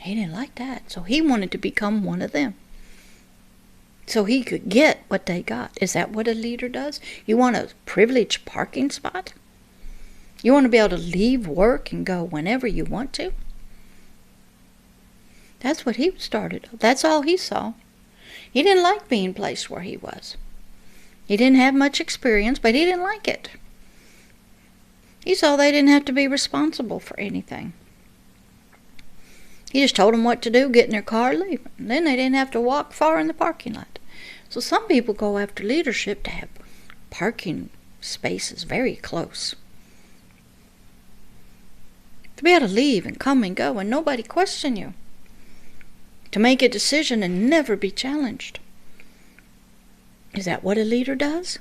He didn't like that. So he wanted to become one of them, so he could get what they got. Is that what a leader does? You want a privileged parking spot? You want to be able to leave work and go whenever you want to? That's what he started. That's all he saw. He didn't like being placed where he was. He didn't have much experience, but he didn't like it. He saw they didn't have to be responsible for anything. He just told them what to do, get in their car, leave. And then they didn't have to walk far in the parking lot. So some people go after leadership to have parking spaces very close. To be able to leave and come and go and nobody question you. To make a decision and never be challenged. Is that what a leader does?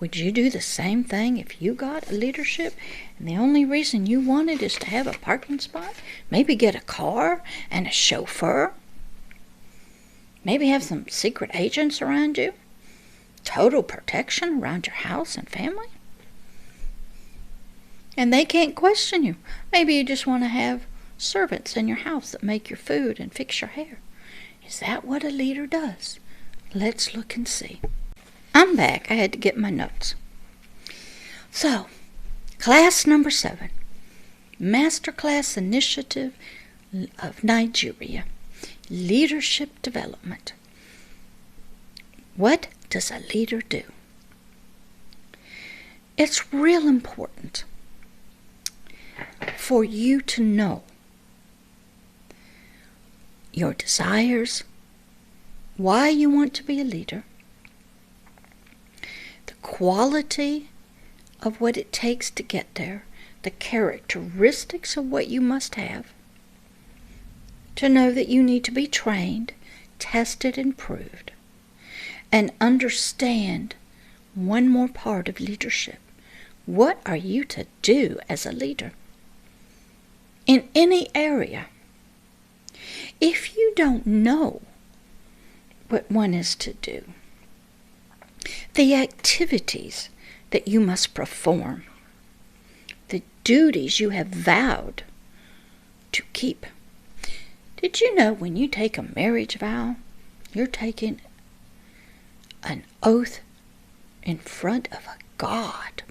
Would you do the same thing if you got a leadership and the only reason you wanted is to have a parking spot? Maybe get a car and a chauffeur? Maybe have some secret agents around you? Total protection around your house and family? And they can't question you. Maybe you just want to have servants in your house that make your food and fix your hair. Is that what a leader does? Let's look and see. I'm back. I had to get my notes. So, class number 7. MasterClass Initiative of Nigeria. Leadership Development. What does a leader do? It's real important for you to know your desires, why you want to be a leader, the quality of what it takes to get there, the characteristics of what you must have, to know that you need to be trained, tested, and proved, and understand one more part of leadership. What are you to do as a leader? In any area. If you don't know what one is to do, the activities that you must perform, the duties you have vowed to keep, Did you know when you take a marriage vow, you're taking an oath in front of a God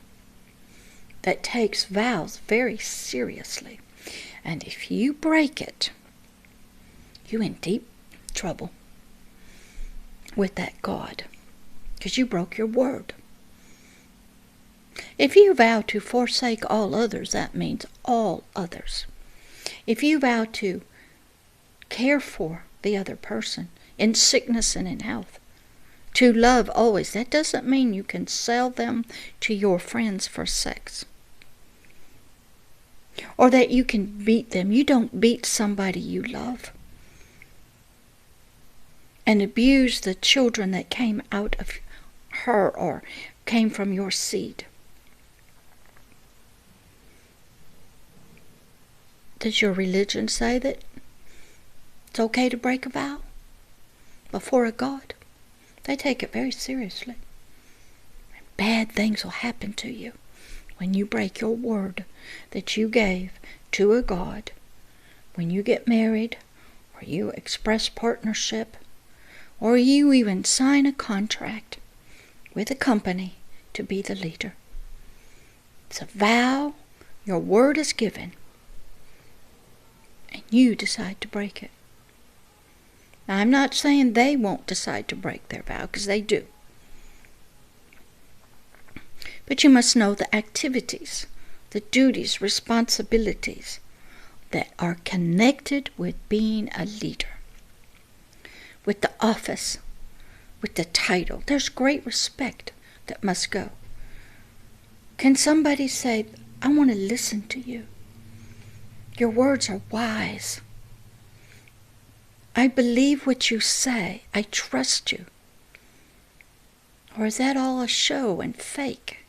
that takes vows very seriously? And if you break it, you're in deep trouble with that God, because you broke your word. If you vow to forsake all others, that means all others. If you vow to care for the other person in sickness and in health, to love always, that doesn't mean you can sell them to your friends for sex, or that you can beat them. You don't beat somebody you love and abuse the children that came out of her or came from your seed. Does your religion say that it's okay to break a vow before a God? They take it very seriously. Bad things will happen to you when you break your word that you gave to a God. When you get married, or you express partnership, or you even sign a contract with a company to be the leader. It's a vow. Your word is given, and you decide to break it. Now, I'm not saying they won't decide to break their vow, because they do. But you must know the activities, the duties, responsibilities that are connected with being a leader, with the office, with the title. There's great respect that must go. Can somebody say, I want to listen to you. Your words are wise. I believe what you say. I trust you. Or is that all a show and fake?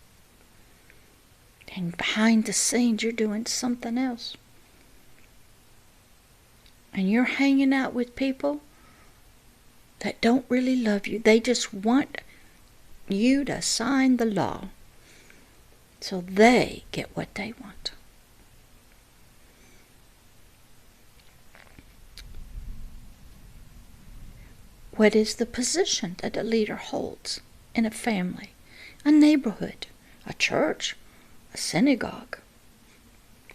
And behind the scenes, you're doing something else. And you're hanging out with people that don't really love you. They just want you to sign the law so they get what they want. What is the position that a leader holds in a family, a neighborhood, a church, a synagogue,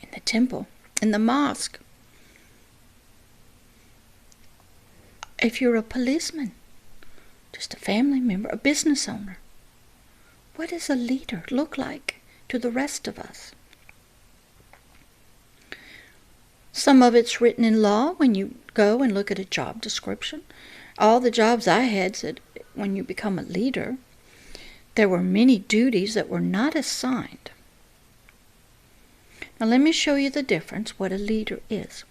in the temple, in the mosque? If you're a policeman, just a family member, a business owner, what does a leader look like to the rest of us? Some of it's written in law when you go and look at a job description. All the jobs I had said when you become a leader, there were many duties that were not assigned. Now let me show you the difference, what a leader is.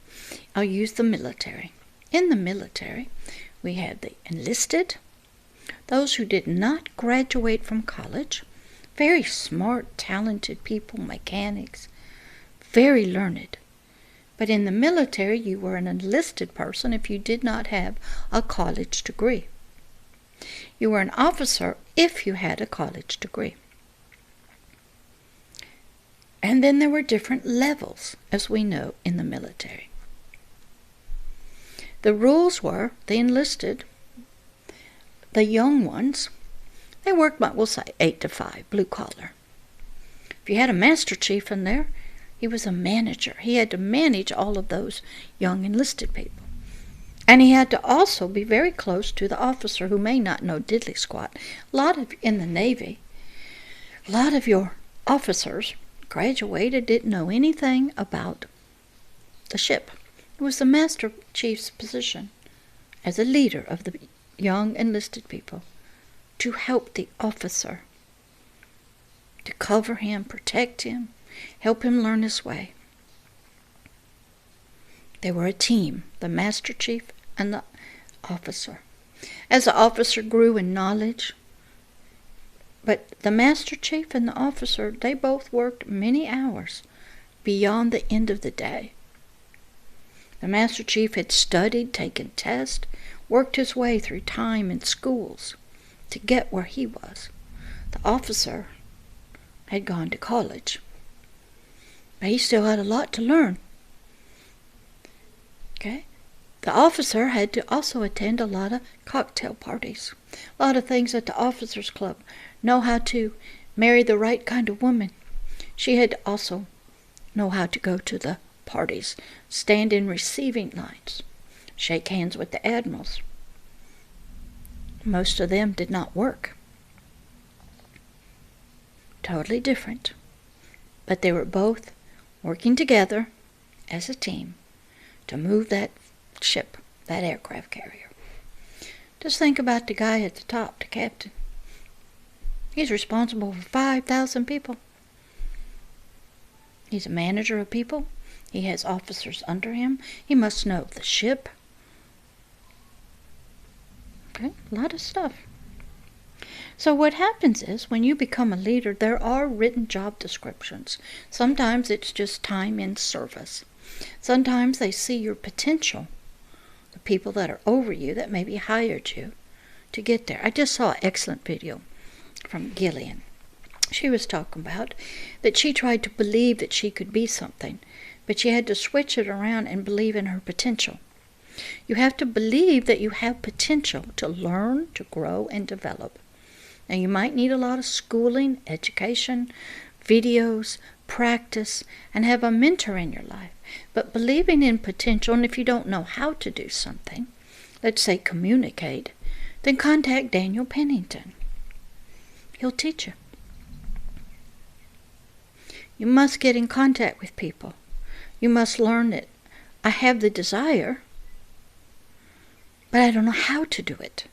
I'll use the military. In the military, we had the enlisted, those who did not graduate from college, very smart, talented people, mechanics, very learned. But in the military, you were an enlisted person if you did not have a college degree. You were an officer if you had a college degree. And then there were different levels, as we know, in the military. The rules were, the enlisted, the young ones, they worked, we'll say, 8 to 5, blue collar. If you had a master chief in there, he was a manager. He had to manage all of those young enlisted people. And he had to also be very close to the officer who may not know diddly squat. In the Navy, a lot of your officers graduated, didn't know anything about the ship. It was the master chief's position as a leader of the young enlisted people to help the officer, to cover him, protect him, help him learn his way. They were a team, the master chief and the officer. As the officer grew in knowledge, but the master chief and the officer, they both worked many hours beyond the end of the day. The master chief had studied, taken tests, worked his way through time in schools to get where he was. The officer had gone to college, but he still had a lot to learn. Okay? The officer had to also attend a lot of cocktail parties, a lot of things at the officers' club, know how to marry the right kind of woman. She had to also know how to go to the parties, stand in receiving lines, shake hands with the admirals. Most of them did not work. Totally different. But they were both working together as a team to move that ship, that aircraft carrier. Just think about the guy at the top, the captain. He's responsible for 5,000 people. He's a manager of people. He has officers under him. He must know the ship. Okay, a lot of stuff. So what happens is, when you become a leader, there are written job descriptions. Sometimes it's just time in service. Sometimes they see your potential, the people that are over you that maybe hired you to get there. I just saw an excellent video from Gillian. She was talking about that she tried to believe that she could be something, but she had to switch it around and believe in her potential. You have to believe that you have potential to learn, to grow, and develop. Now, you might need a lot of schooling, education, videos, practice, and have a mentor in your life. But believing in potential, and if you don't know how to do something, let's say communicate, then contact Daniel Pennington. He'll teach you. You must get in contact with people. You must learn that I have the desire, but I don't know how to do it.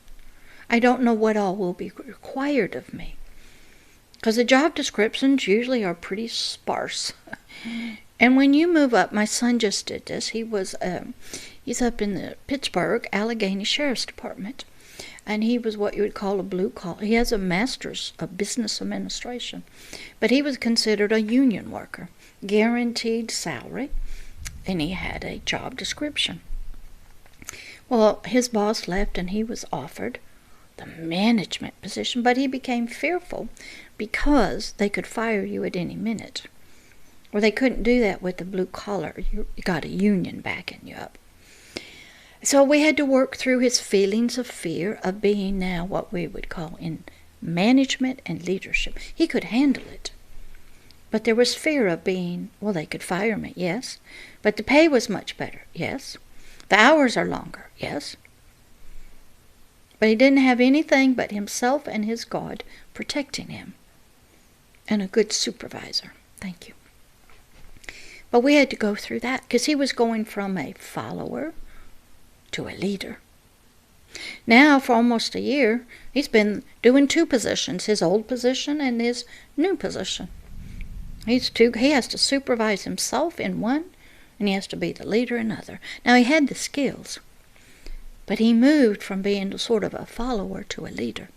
I don't know what all will be required of me. Because the job descriptions usually are pretty sparse. And when you move up, my son just did this. He's up in the Pittsburgh, Allegheny Sheriff's Department. And he was what you would call a blue collar. He has a master's of business administration. But he was considered a union worker, guaranteed salary, and he had a job description. Well, his boss left and he was offered the management position, but he became fearful because they could fire you at any minute. Or they couldn't do that with the blue collar. You got a union backing you up. So we had to work through his feelings of fear of being now what we would call in management and leadership. He could handle it. But there was fear of being, well, they could fire me, yes. But the pay was much better, yes. The hours are longer, yes. But he didn't have anything but himself and his God protecting him. And a good supervisor. Thank you. But we had to go through that because he was going from a follower to a leader. Now, for almost a year, he's been doing two positions, his old position and his new position. He has to supervise himself in one, and he has to be the leader in another. Now, he had the skills, but he moved from being sort of a follower to a leader.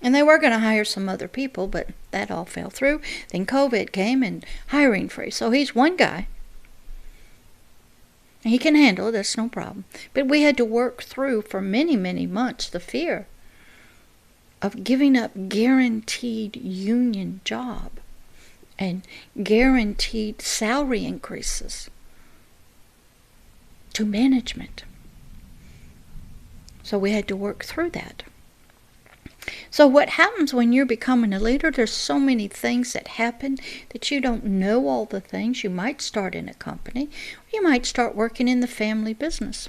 And they were going to hire some other people, but that all fell through. Then COVID came and hiring freeze. So he's one guy. He can handle it, that's no problem. But we had to work through for many, many months the fear of giving up guaranteed union job and guaranteed salary increases to management. So we had to work through that. So what happens when you're becoming a leader, there's so many things that happen that you don't know all the things. You might start in a company. You might start working in the family business.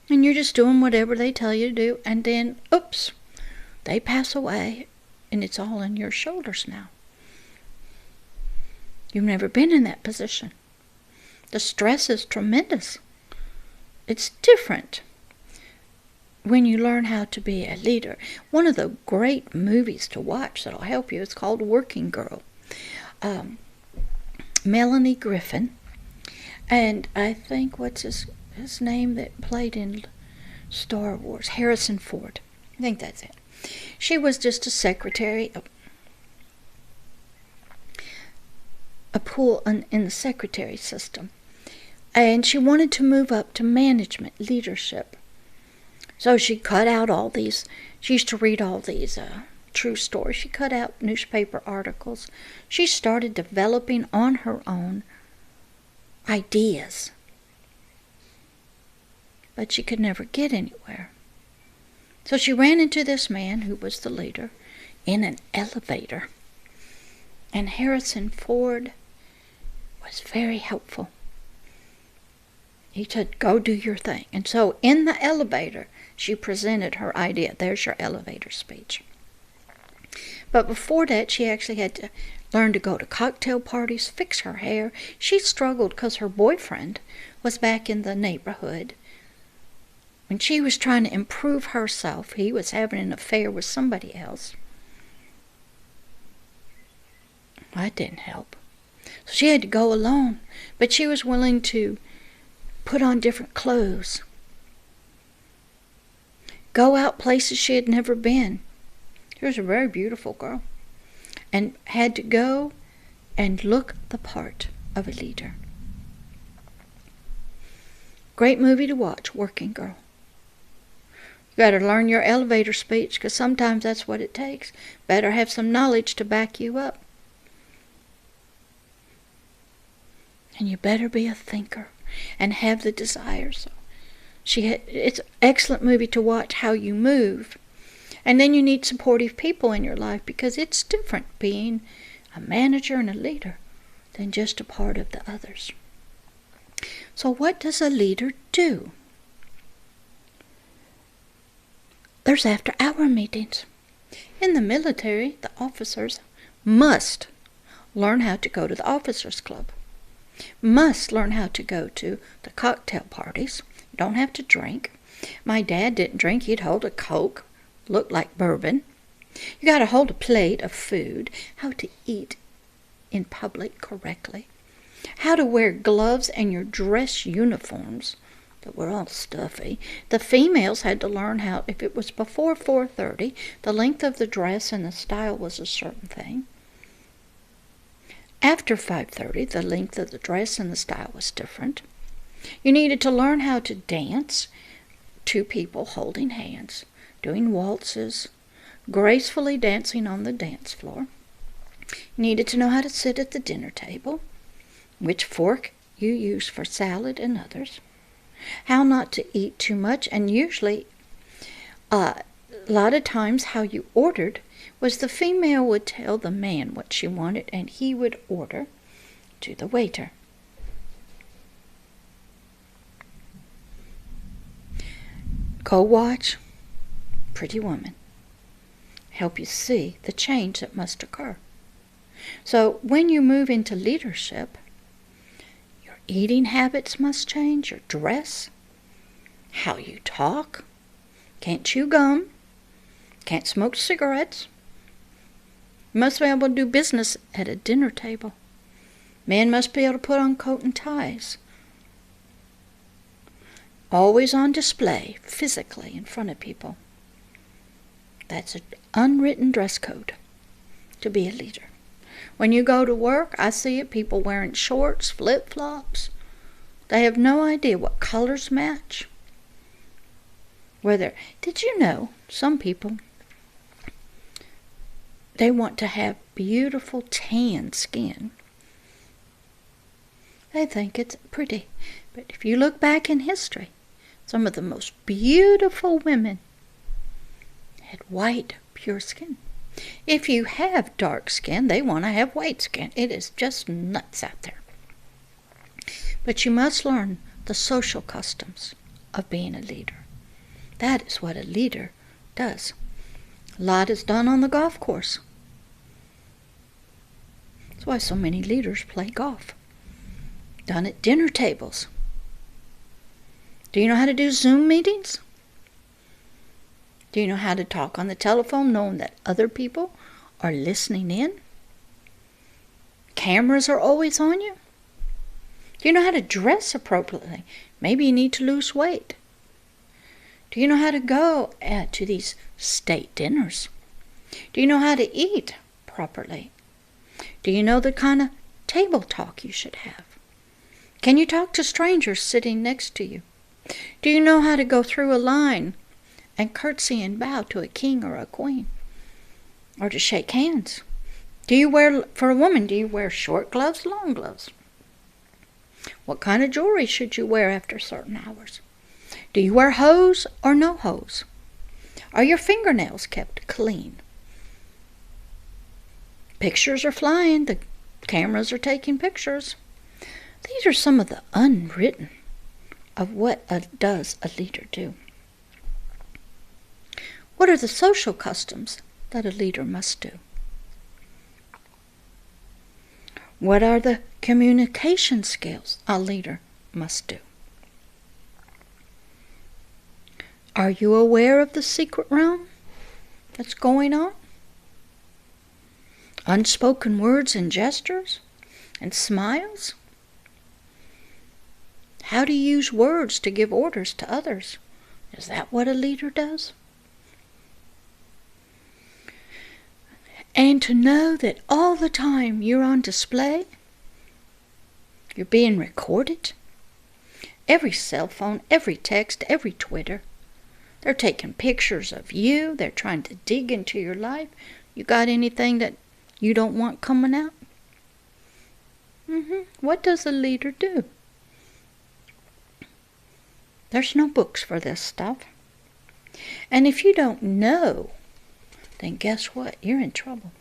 And you're just doing whatever they tell you to do. And then, oops, they pass away. And it's all on your shoulders now. You've never been in that position. The stress is tremendous. It's different when you learn how to be a leader. One of the great movies to watch that'll help you is called Working Girl. Melanie Griffin, and I think what's his name that played in Star Wars, Harrison Ford. I think that's it. She was just a secretary, a pool in the secretary system, and she wanted to move up to management, leadership. So she cut out all these, she used to read all these true stories. She cut out newspaper articles. She started developing on her own ideas. but she could never get anywhere. So she ran into this man who was the leader in an elevator. And Harrison Ford was very helpful. He said, go do your thing. And so in the elevator, she presented her idea. There's your elevator speech. But before that, she actually had to learn to go to cocktail parties, fix her hair. She struggled because her boyfriend was back in the neighborhood. When she was trying to improve herself, he was having an affair with somebody else. That didn't help. So she had to go alone. But she was willing to put on different clothes, go out places she had never been. She was a very beautiful girl and had to go and look the part of a leader. Great movie to watch, Working Girl. You got to learn your elevator speech because sometimes that's what it takes. Better have some knowledge to back you up. And you better be a thinker and have the desires. It's an excellent movie to watch how you move. And then you need supportive people in your life because it's different being a manager and a leader than just a part of the others. So what does a leader do? There's after-hour meetings. In the military, the officers must learn how to go to the officers' club. Must learn how to go to the cocktail parties. You don't have to drink. My dad didn't drink. He'd hold a Coke, looked like bourbon. You got to hold a plate of food, how to eat in public correctly, how to wear gloves and your dress uniforms that were all stuffy. The females had to learn how, if it was before 4:30, the length of the dress and the style was a certain thing. After 5:30, the length of the dress and the style was different. You needed to learn how to dance, two people holding hands, doing waltzes, gracefully dancing on the dance floor. You needed to know how to sit at the dinner table, which fork you use for salad and others, how not to eat too much, and usually, a lot of times how you ordered was the female would tell the man what she wanted and he would order to the waiter. Go watch Pretty Woman. Help you see the change that must occur. So when you move into leadership, your eating habits must change, your dress, how you talk. Can't chew gum, can't smoke cigarettes. You must be able to do business at a dinner table. Men must be able to put on coat and ties. Always on display, physically, in front of people. That's an unwritten dress code to be a leader. When you go to work, I see it, people wearing shorts, flip-flops. They have no idea what colors match. Did you know some people, they want to have beautiful tan skin. They think it's pretty. But if you look back in history, some of the most beautiful women had white, pure skin. If you have dark skin, they want to have white skin. It is just nuts out there. But you must learn the social customs of being a leader. That is what a leader does. A lot is done on the golf course. That's why so many leaders play golf. Done at dinner tables. Do you know how to do Zoom meetings? Do you know how to talk on the telephone knowing that other people are listening in? Cameras are always on you. Do you know how to dress appropriately? Maybe you need to lose weight. Do you know how to go to these state dinners? Do you know how to eat properly? Do you know the kind of table talk you should have? Can you talk to strangers sitting next to you? Do you know how to go through a line and curtsy and bow to a king or a queen? Or to shake hands? For a woman, do you wear short gloves, long gloves? What kind of jewelry should you wear after certain hours? Do you wear hose or no hose? Are your fingernails kept clean? Pictures are flying. The cameras are taking pictures. These are some of the unwritten of what does a leader do. What are the social customs that a leader must do? What are the communication skills a leader must do? Are you aware of the secret realm that's going on? Unspoken words and gestures and smiles? How do you use words to give orders to others? Is that what a leader does? And to know that all the time you're on display, you're being recorded. Every cell phone, every text, every Twitter. They're taking pictures of you. They're trying to dig into your life. You got anything that you don't want coming out? What does a leader do? There's no books for this stuff. And if you don't know, then guess what? You're in trouble.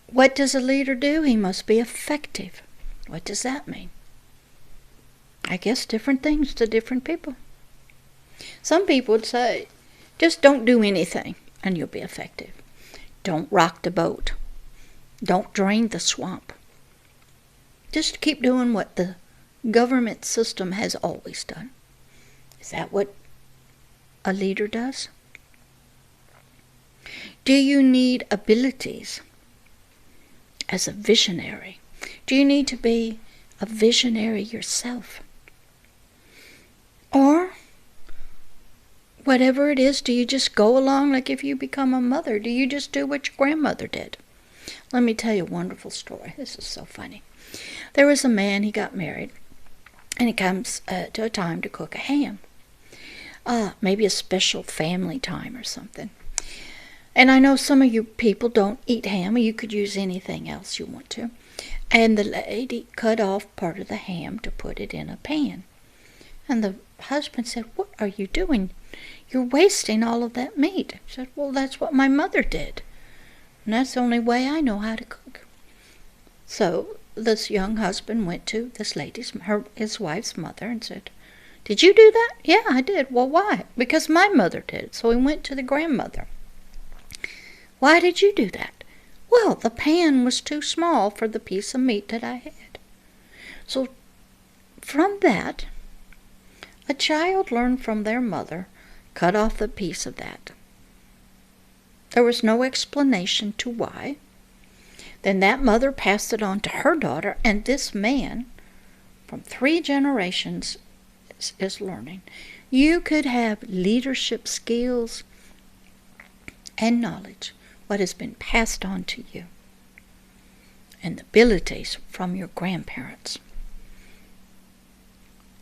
What does a leader do? He must be effective. What does that mean? I guess different things to different people. Some people would say, just don't do anything and you'll be effective. Don't rock the boat. Don't drain the swamp. Just keep doing what the government system has always done. Is that what a leader does? Do you need abilities as a visionary? Do you need to be a visionary yourself? Or whatever it is, do you just go along like if you become a mother? Do you just do what your grandmother did? Let me tell you a wonderful story. This is so funny. There was a man, he got married, and it comes to a time to cook a ham. Maybe a special family time or something. And I know some of you people don't eat ham, or you could use anything else you want to. And the lady cut off part of the ham to put it in a pan. And the husband said, "What are you doing? You're wasting all of that meat." She said, "Well, that's what my mother did. And that's the only way I know how to cook." So this young husband went to this his wife's mother and said, "Did you do that?" "Yeah, I did." "Well, why?" "Because my mother did it." So he went to the grandmother. "Why did you do that?" "Well, the pan was too small for the piece of meat that I had." So from that, a child learned from their mother, cut off the piece of that. There was no explanation to why. Then that mother passed it on to her daughter, and this man, from 3 generations, is learning. You could have leadership skills and knowledge, what has been passed on to you, and abilities from your grandparents,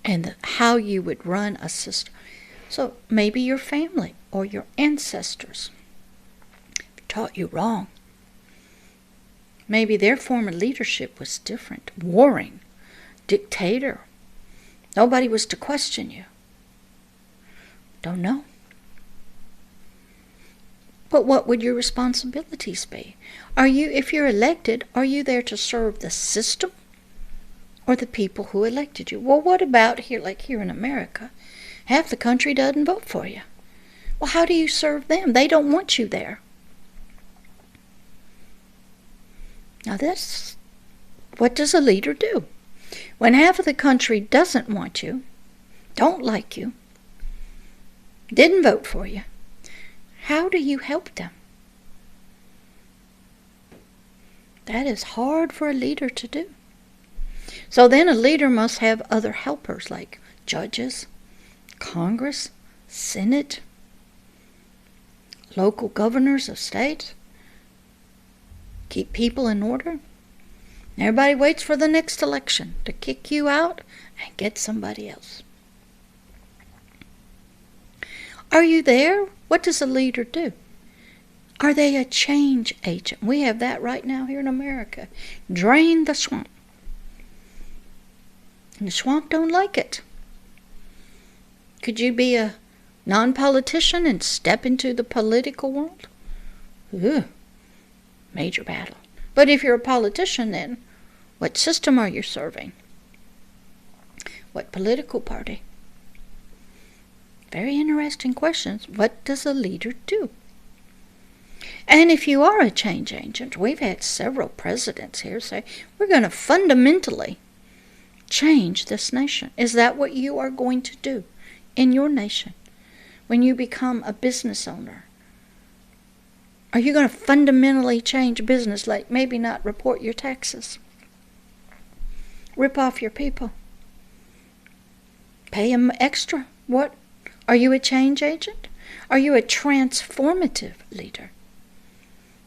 and how you would run a system. So maybe your family or your ancestors taught you wrong. Maybe their form of leadership was different, warring, dictator. Nobody was to question you. Don't know. But what would your responsibilities be? If you're elected, are you there to serve the system or the people who elected you? Well, what about here, like here in America? Half the country doesn't vote for you. Well, how do you serve them? They don't want you there. Now what does a leader do? When half of the country doesn't want you, don't like you, didn't vote for you, how do you help them? That is hard for a leader to do. So then a leader must have other helpers like judges, Congress, Senate, local governors of states. Keep people in order. Everybody waits for the next election to kick you out and get somebody else. Are you there? What does a leader do? Are they a change agent? We have that right now here in America. Drain the swamp. And the swamp don't like it. Could you be a non-politician and step into the political world? Ooh, major battle. But if you're a politician, then what system are you serving? What political party? Very interesting questions. What does a leader do? And if you are a change agent, we've had several presidents here say, we're going to fundamentally change this nation. Is that what you are going to do in your nation when you become a business owner? Are you going to fundamentally change business, like maybe not report your taxes, rip off your people, pay them extra? What? Are you a change agent? Are you a transformative leader?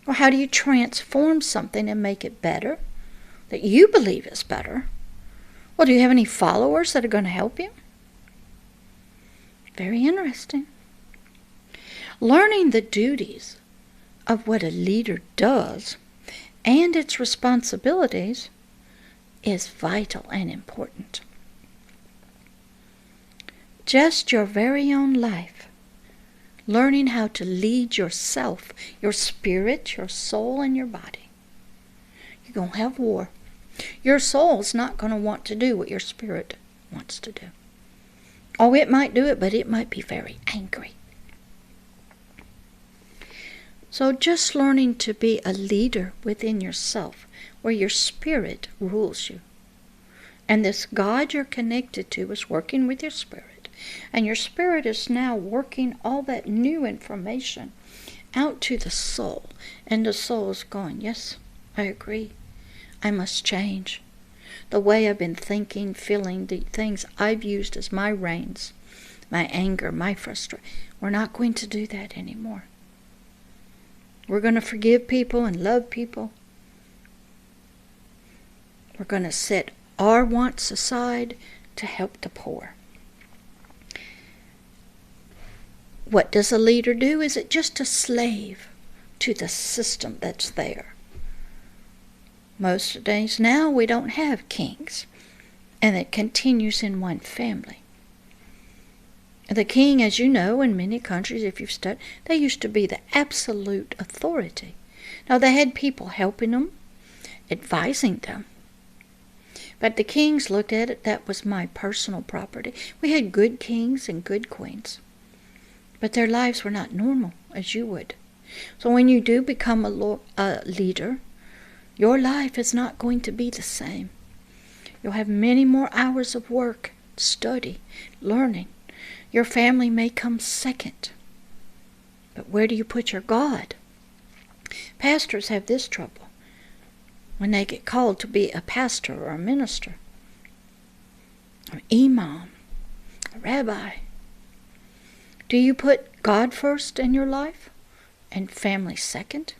Or how do you transform something and make it better, that you believe is better? Well, do you have any followers that are going to help you? Very interesting. Learning the duties of what a leader does and its responsibilities is vital and important. Just your very own life, learning how to lead yourself, your spirit, your soul, and your body. You're going to have war. Your soul's not going to want to do what your spirit wants to do. Oh, it might do it, but it might be very angry. So just learning to be a leader within yourself, where your spirit rules you. And this God you're connected to is working with your spirit. And your spirit is now working all that new information out to the soul. And the soul is going, yes, I agree. I must change. The way I've been thinking, feeling, the things I've used as my reins, my anger, my frustration. We're not going to do that anymore. We're going to forgive people and love people. We're going to set our wants aside to help the poor. What does a leader do? Is it just a slave to the system that's there? Most days now we don't have kings, and it continues in one family. The king, as you know, in many countries, if you've studied, they used to be the absolute authority. Now they had people helping them, advising them. But the kings looked at it, that was my personal property. We had good kings and good queens. But their lives were not normal, as you would. So when you do become a leader, your life is not going to be the same. You'll have many more hours of work, study, learning. Your family may come second. But where do you put your God? Pastors have this trouble when they get called to be a pastor or a minister, or imam, a rabbi. Do you put God first in your life and family second?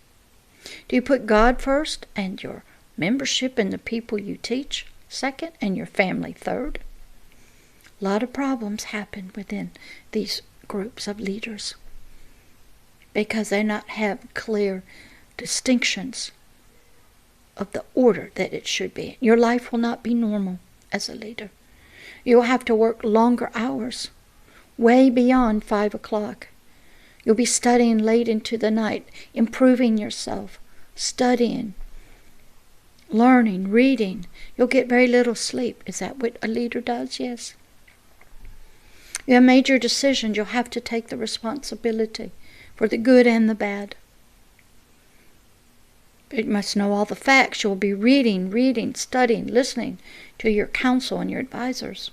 Do you put God first and your membership and the people you teach second and your family third? A lot of problems happen within these groups of leaders because they not have clear distinctions of the order that it should be. Your life will not be normal as a leader. You'll have to work longer hours, way beyond 5 o'clock. You'll be studying late into the night, improving yourself, studying, learning, reading. You'll get very little sleep. Is that what a leader does? Yes. You have major decisions. You'll have to take the responsibility for the good and the bad. But you must know all the facts. You'll be reading, studying, listening to your counsel and your advisors.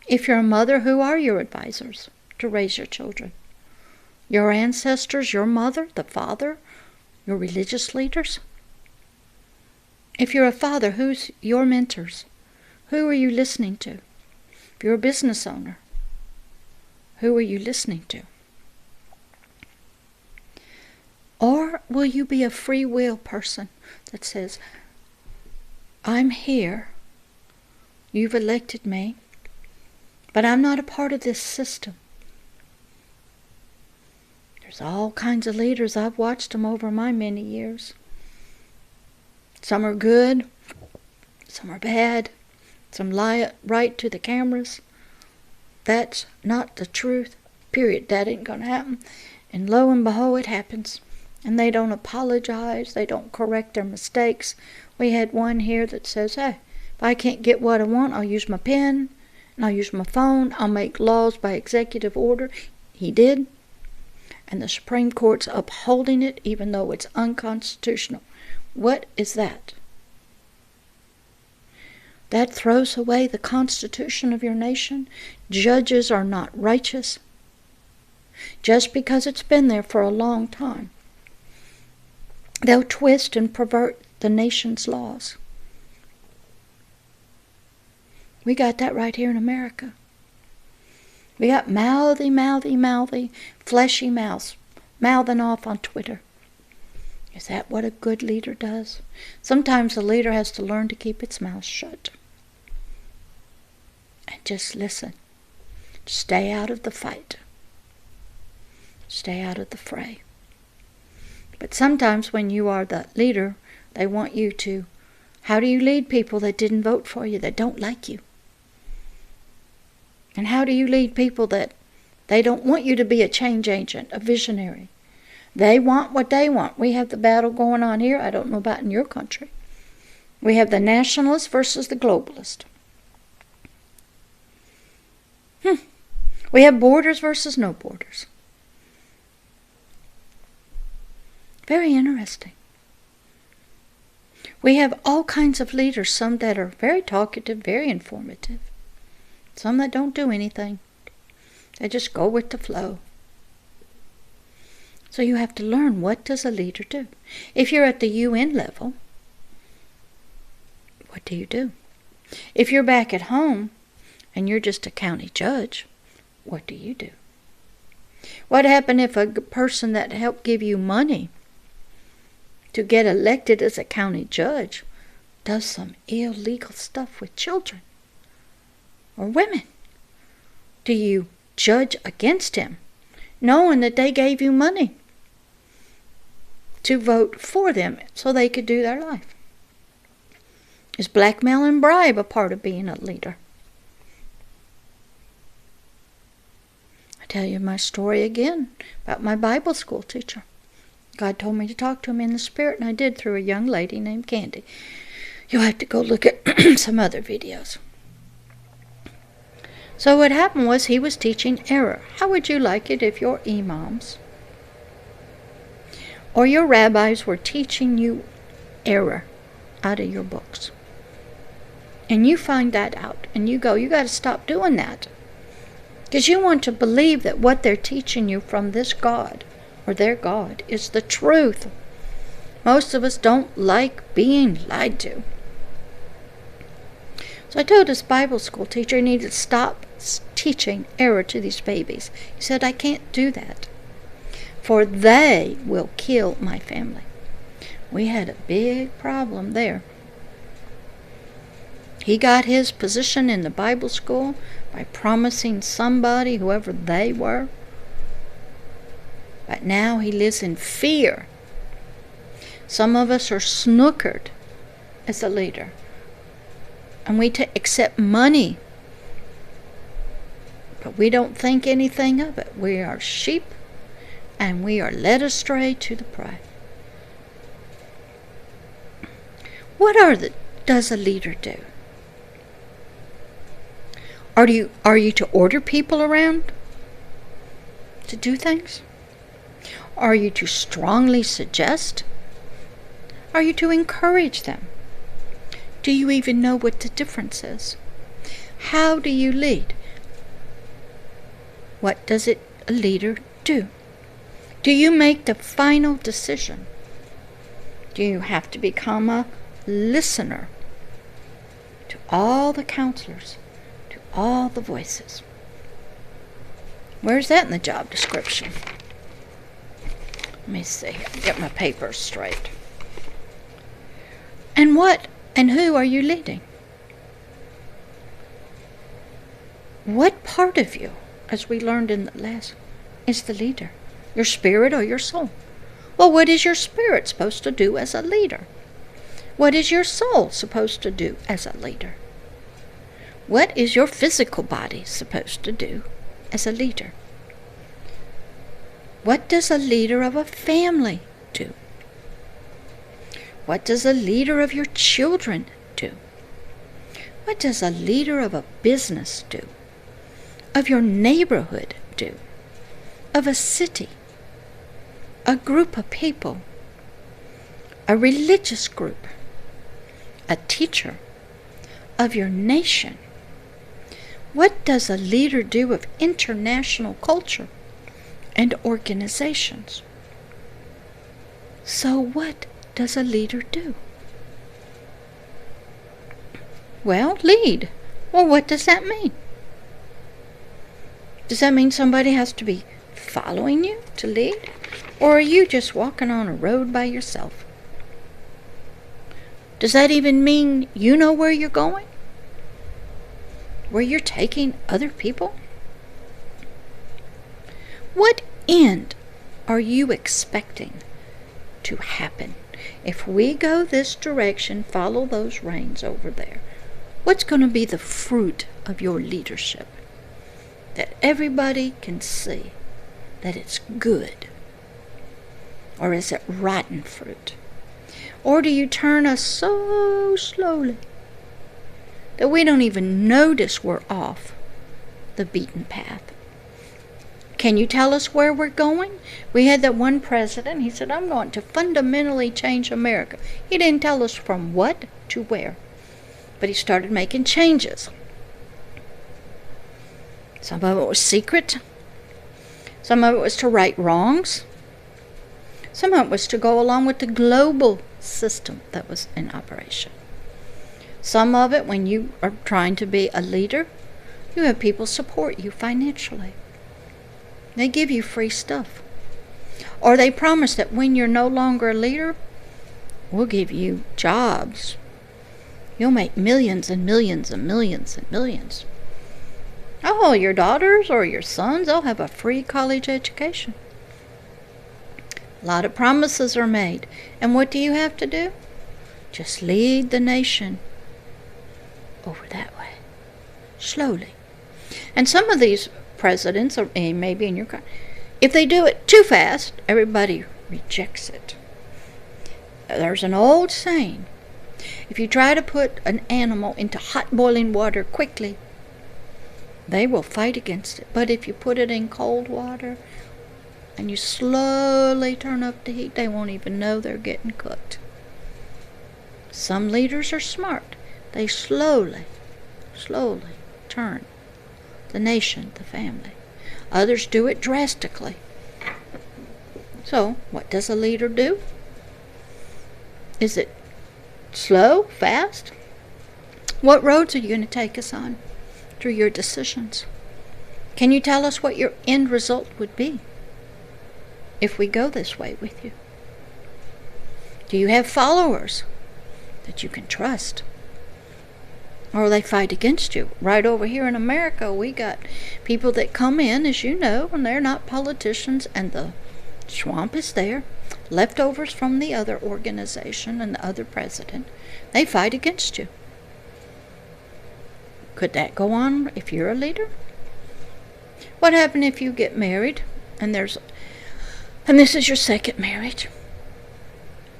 If you're a mother, who are your advisors to raise your children? Your ancestors, your mother, the father, your religious leaders? If you're a father, who's your mentors? Who are you listening to? If you're a business owner, who are you listening to? Or will you be a free will person that says, I'm here, you've elected me, but I'm not a part of this system. There's all kinds of leaders. I've watched them over my many years. Some are good, some are bad. some lie right to the cameras. That's not the truth. Period. That ain't going to happen. And lo and behold, it happens. And they don't apologize. They don't correct their mistakes. We had one here that says, hey, if I can't get what I want, I'll use my pen and I'll use my phone. I'll make laws by executive order. He did. And the Supreme Court's upholding it even though it's unconstitutional. What is that? That throws away the Constitution of your nation. Judges are not righteous. Just because it's been there for a long time. They'll twist and pervert the nation's laws. We got that right here in America. We got mouthy, fleshy mouths, mouthing off on Twitter. Is that what a good leader does? Sometimes a leader has to learn to keep its mouth shut. And just listen. Stay out of the fight. Stay out of the fray. But sometimes when you are the leader, they want you to, how do you lead people that didn't vote for you, that don't like you? And how do you lead people that they don't want you to be a change agent, a visionary? They want what they want. We have the battle going on here. I don't know about in your country. We have the nationalist versus the globalist. We have borders versus no borders. Very interesting. We have all kinds of leaders, some that are very talkative, very informative. Some that don't do anything. They just go with the flow. So you have to learn, what does a leader do? If you're at the UN level, what do you do? If you're back at home and you're just a county judge, what do you do? What happened if a person that helped give you money to get elected as a county judge does some illegal stuff with children or women? Do you judge against him, knowing that they gave you money to vote for them so they could do their life? Is blackmail and bribe a part of being a leader? I tell you my story again about my Bible school teacher. God told me to talk to him in the spirit, and I did through a young lady named Candy. You'll have to go look at some other videos. So what happened was he was teaching error. How would you like it if your imams or your rabbis were teaching you error out of your books? And you find that out, and you go, you got to stop doing that. Because you want to believe that what they're teaching you from this God or their God is the truth. Most of us don't like being lied to. So I told this Bible school teacher he needed to stop teaching error to these babies. He said, I can't do that, for they will kill my family. We had a big problem there. He got his position in the Bible school by promising somebody, whoever they were. But now he lives in fear. Some of us are snookered as a leader. And we accept money. But we don't think anything of it. We are sheep, and we are led astray to the pride. What does a leader do? Are you to order people around to do things? Are you to strongly suggest? Are you to encourage them? Do you even know what the difference is? How do you lead? What does a leader do? Do you make the final decision? Do you have to become a listener to all the counselors, to all the voices? Where's that in the job description? Let me see. Get my papers straight. And what and who are you leading? What part of you, as we learned in the last, is the leader? Your spirit or your soul? Well, what is your spirit supposed to do as a leader? What is your soul supposed to do as a leader? What is your physical body supposed to do as a leader? What does a leader of a family do? What does a leader of your children do? What does a leader of a business do? Of your neighborhood do? Of a city? A group of people? A religious group? A teacher? Of your nation? What does a leader do of international culture and organizations? So what does a leader do? Well, lead. Well, what does that mean? Does that mean somebody has to be following you to lead? Or are you just walking on a road by yourself? Does that even mean you know where you're going? Where you're taking other people? What end are you expecting to happen? If we go this direction, follow those reins over there, what's going to be the fruit of your leadership? That everybody can see that it's good. Or is it rotten fruit? Or do you turn us so slowly that we don't even notice we're off the beaten path? Can you tell us where we're going? We had that one president, he said, I'm going to fundamentally change America. He didn't tell us from what to where, but he started making changes. Some of it was secret. Some of it was to right wrongs. Some of it was to go along with the global system that was in operation. Some of it, when you are trying to be a leader, you have people support you financially. They give you free stuff. Or they promise that when you're no longer a leader, we'll give you jobs. You'll make millions and millions and millions and millions. Oh, your daughters or your sons, they'll have a free college education. A lot of promises are made. And what do you have to do? Just lead the nation over that way. Slowly. And some of these presidents, or maybe in your country, if they do it too fast, everybody rejects it. There's an old saying, if you try to put an animal into hot boiling water quickly, they will fight against it. But if you put it in cold water and you slowly turn up the heat, they won't even know they're getting cooked. Some leaders are smart. They slowly turn the nation, the family. Others do it drastically. So, what does a leader do? Is it slow, fast? What roads are you going to take us on through your decisions? Can you tell us what your end result would be if we go this way with you? Do you have followers that you can trust? Or they fight against you? Right over here in America, we got people that come in, as you know, and they're not politicians, and the swamp is there. Leftovers from the other organization and the other president. They fight against you. Could that go on if you're a leader? What happens if you get married and this is your second marriage?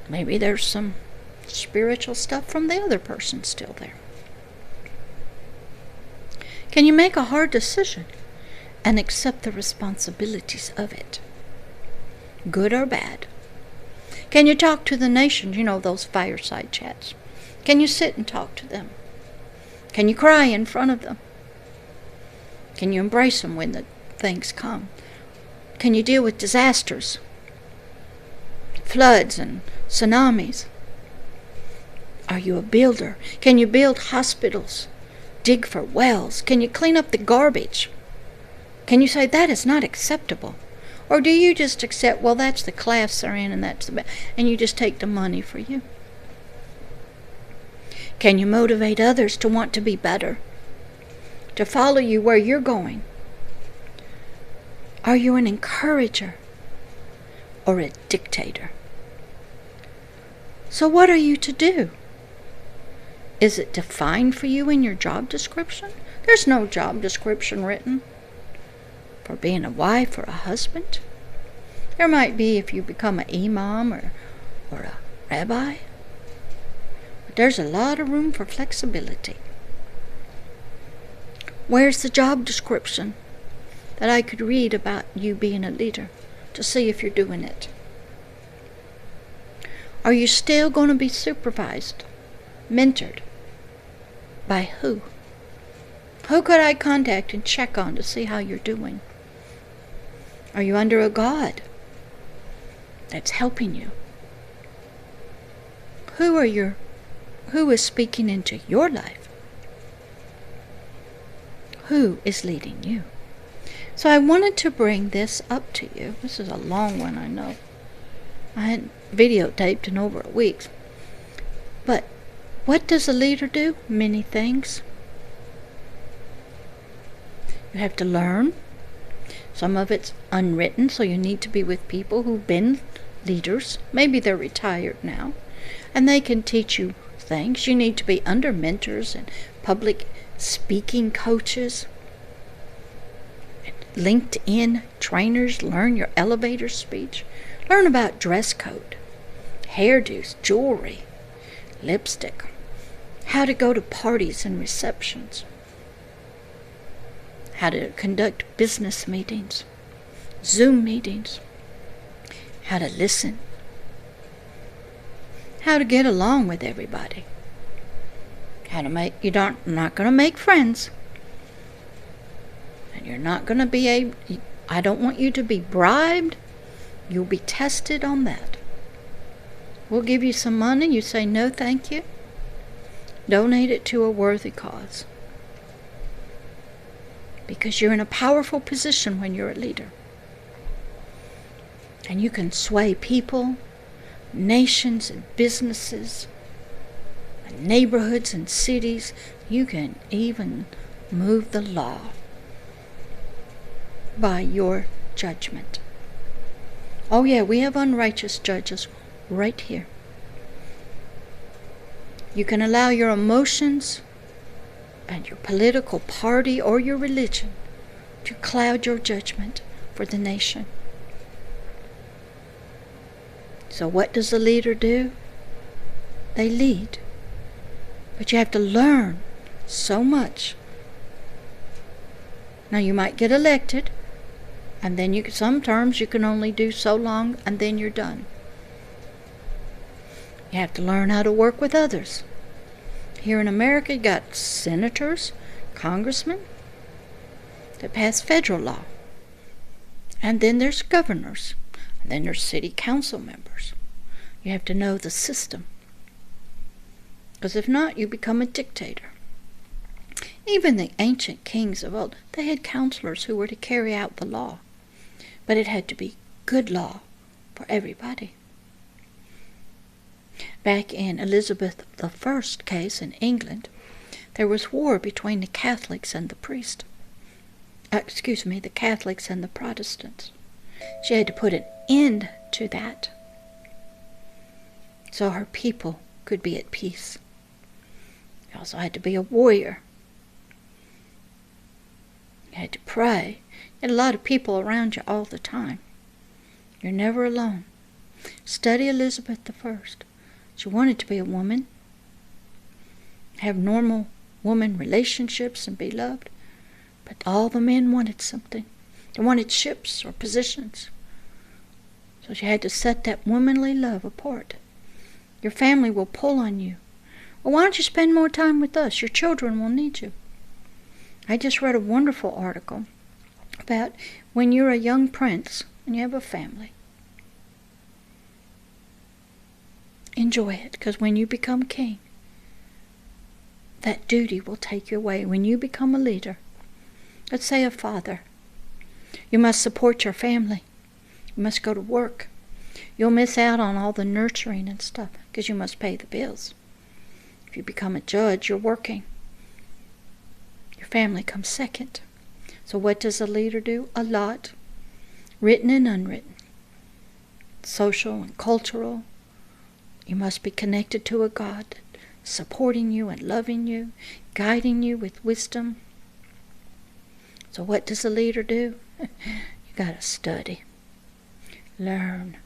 Maybe there's some spiritual stuff from the other person still there. Can you make a hard decision and accept the responsibilities of it? Good or bad? Can you talk to the nation? You know, those fireside chats. Can you sit and talk to them? Can you cry in front of them? Can you embrace them when the things come? Can you deal with disasters? Floods and tsunamis? Are you a builder? Can you build hospitals? Dig for wells? Can you clean up the garbage? Can you say that is not acceptable? Or do you just accept, well, that's the class they're in and and you just take the money for you? Can you motivate others to want to be better? To follow you where you're going? Are you an encourager or a dictator? So what are you to do? Is it defined for you in your job description? There's no job description written for being a wife or a husband. There might be if you become an imam or a rabbi. But there's a lot of room for flexibility. Where's the job description that I could read about you being a leader to see if you're doing it? Are you still going to be supervised, mentored? By who? Who could I contact and check on to see how you're doing? Are you under a God that's helping you? Who is speaking into your life? Who is leading you? So I wanted to bring this up to you. This is a long one, I know. I hadn't videotaped in over a week. But what does a leader do? Many things. You have to learn. Some of it's unwritten, so you need to be with people who've been leaders. Maybe they're retired now, and they can teach you things. You need to be under mentors and public speaking coaches, LinkedIn trainers. Learn your elevator speech. Learn about dress code, hairdos, jewelry, lipstick, how to go to parties and receptions, how to conduct business meetings, Zoom meetings, how to listen, how to get along with everybody, how to make, you're not going to make friends, and you're not going to be I don't want you to be bribed. You'll be tested on that. We'll give you some money. You say, no, thank you. Donate it to a worthy cause. Because you're in a powerful position when you're a leader. And you can sway people, nations, and businesses, and neighborhoods and cities. You can even move the law by your judgment. Oh yeah, we have unrighteous judges right here. You can allow your emotions and your political party or your religion to cloud your judgment for the nation. So what does a leader do? They lead. But you have to learn so much. Now you might get elected, and then some terms you can only do so long, and then you're done. You have to learn how to work with others. Here in America, you got senators, congressmen that pass federal law. And then there's governors. And then there's city council members. You have to know the system. Because if not, you become a dictator. Even the ancient kings of old, they had counselors who were to carry out the law. But it had to be good law for everybody. Back in Elizabeth I's case in England, there was war between the Catholics and the priests. The Catholics and the Protestants. She had to put an end to that so her people could be at peace. You also had to be a warrior. You had to pray. You had a lot of people around you all the time. You're never alone. Study Elizabeth I. She wanted to be a woman, have normal woman relationships and be loved, but all the men wanted something. They wanted ships or positions. So she had to set that womanly love apart. Your family will pull on you. Well, why don't you spend more time with us? Your children will need you. I just read a wonderful article about when you're a young prince and you have a family. Enjoy it, because when you become king, that duty will take you away. When you become a leader, let's say a father, you must support your family. You must go to work. You'll miss out on all the nurturing and stuff because you must pay the bills. If you become a judge, you're working. Your family comes second. So what does a leader do? A lot. Written and unwritten. Social and cultural. You must be connected to a God that supporting you and loving you, guiding you with wisdom. So what does a leader do? You got to study, learn.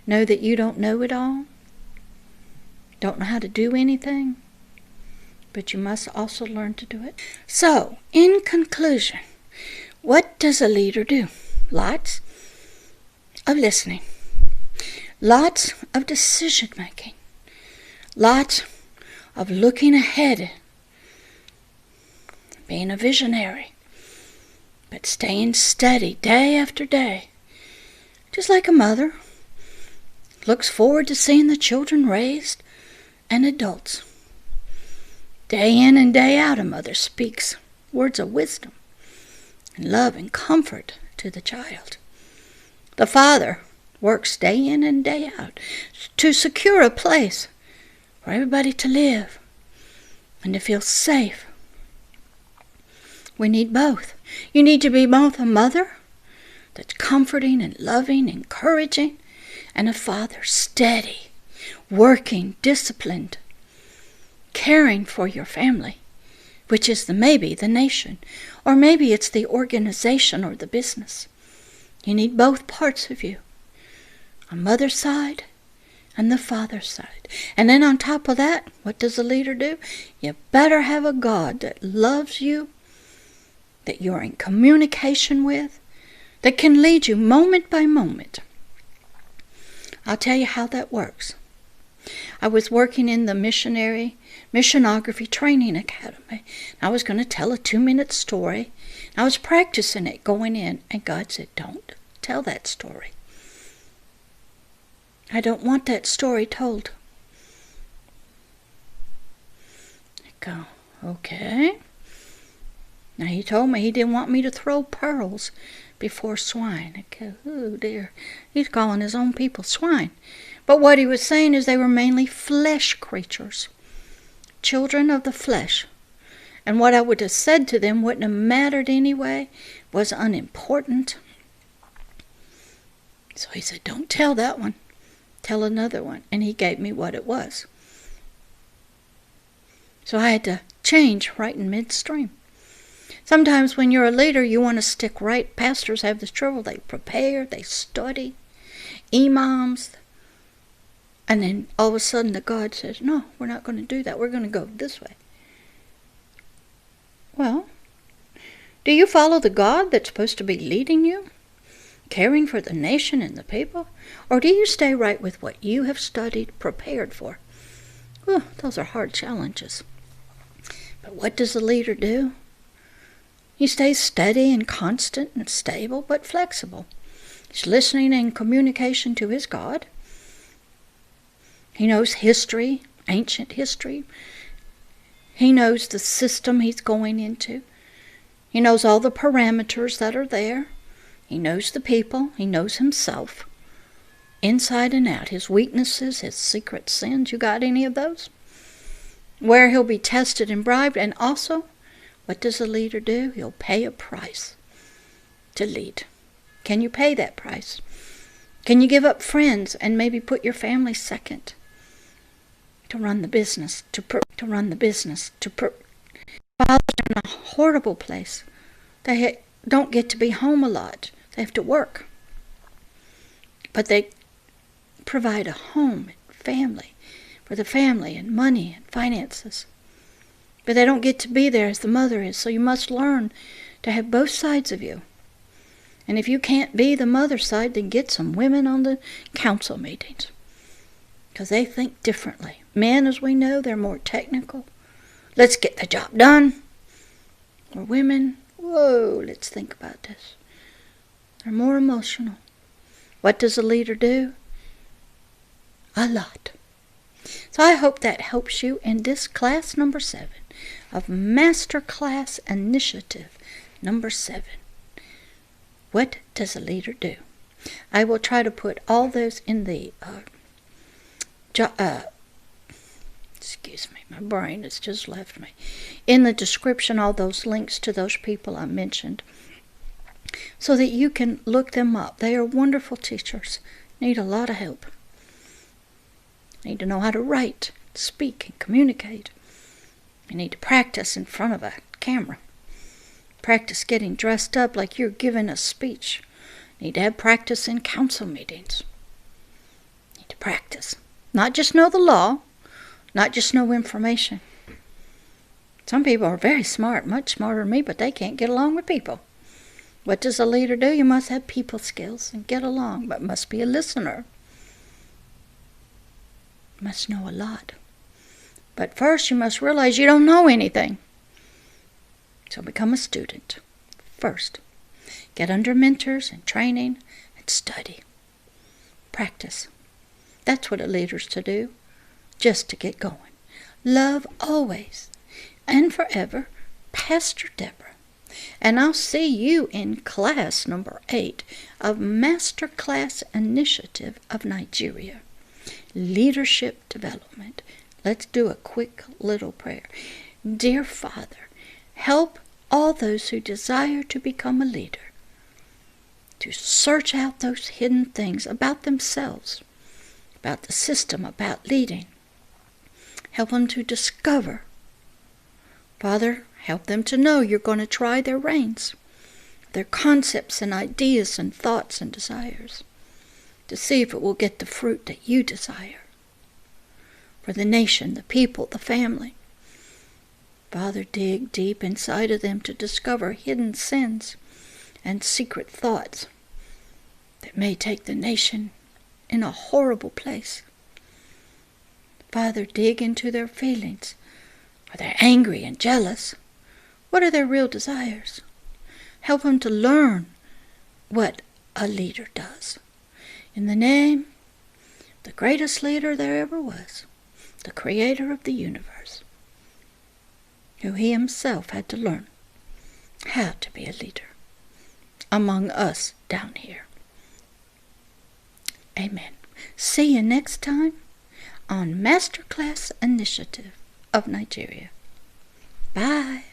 Know that you don't know it all, don't know how to do anything, but you must also learn to do it. So, in conclusion, what does a leader do? Lots of listening, lots of decision making, lots of looking ahead, being a visionary, but staying steady day after day, just like a mother looks forward to seeing the children raised and adults. Day in and day out, a mother speaks words of wisdom and love and comfort to the child. The father works day in and day out to secure a place for everybody to live and to feel safe. We need both. You need to be both a mother that's comforting and loving, encouraging, and a father steady, working, disciplined, caring for your family, which is maybe the nation, or maybe it's the organization or the business. You need both parts of you, a mother's side and the father's side. And then on top of that, what does a leader do? You better have a God that loves you, that you're in communication with, that can lead you moment by moment. I'll tell you how that works. I was working in the missionography training academy. I was going to tell a 2-minute story. I was practicing it going in, and God said, don't tell that story. I don't want that story told. I go, okay. Now he told me he didn't want me to throw pearls before swine. I go, oh dear, he's calling his own people swine. But what he was saying is they were mainly flesh creatures, children of the flesh. And what I would have said to them wouldn't have mattered anyway, was unimportant. So he said, don't tell that one, tell another one. And he gave me what it was. So I had to change right in midstream. Sometimes when you're a leader, you want to stick right. Pastors have this trouble. They prepare, they study, imams. And then all of a sudden the God says, no, we're not going to do that. We're going to go this way. Well, do you follow the God that's supposed to be leading you, caring for the nation and the people? Or do you stay right with what you have studied, prepared for? Well, those are hard challenges. But what does a leader do? He stays steady and constant and stable, but flexible. He's listening in communication to his God. He knows history, ancient history. He knows the system he's going into. He knows all the parameters that are there. He knows the people. He knows himself, inside and out. His weaknesses, his secret sins. You got any of those? Where he'll be tested and bribed. And also, what does a leader do? He'll pay a price to lead. Can you pay that price? Can you give up friends and maybe put your family second to run the business? Fathers are in a horrible place. They don't get to be home a lot. They have to work. But they provide a home and family for the family and money and finances. But they don't get to be there as the mother is. So you must learn to have both sides of you. And if you can't be the mother side, then get some women on the council meetings. Because they think differently. Men, as we know, they're more technical. Let's get the job done. Or women, whoa, let's think about this. They're more emotional. What does a leader do? A lot. So I hope that helps you in this class number 7 of MasterClass Initiative number 7. What does a leader do? I will try to put all those in the excuse me, my brain has just left me. In the description, all those links to those people I mentioned, so that you can look them up. They are wonderful teachers. Need a lot of help. Need to know how to write, speak and communicate. You need to practice in front of a camera. Practice getting dressed up like you're giving a speech. You need to have practice in council meetings. You need to practice. Not just know the law, not just know information. Some people are very smart, much smarter than me, but they can't get along with people. What does a leader do? You must have people skills and get along, but must be a listener. Must know a lot. But first you must realize you don't know anything. So become a student first. Get under mentors and training and study. Practice. That's what a leader's to do, just to get going. Love always and forever, Pastor Deborah. And I'll see you in class number 8 of MasterClass Initiative of Nigeria. Leadership Development. Let's do a quick little prayer. Dear Father, help all those who desire to become a leader to search out those hidden things about themselves, about the system, about leading. Help them to discover. Father, help them to know you're going to try their reins, their concepts and ideas and thoughts and desires, to see if it will get the fruit that you desire for the nation, the people, the family. Father, dig deep inside of them to discover hidden sins and secret thoughts that may take the nation in a horrible place. Father, dig into their feelings. Are they angry and jealous? What are their real desires? Help them to learn what a leader does. In the name of the greatest leader there ever was, the creator of the universe, who he himself had to learn how to be a leader among us down here. Amen. See you next time on MasterClass Initiative of Nigeria. Bye.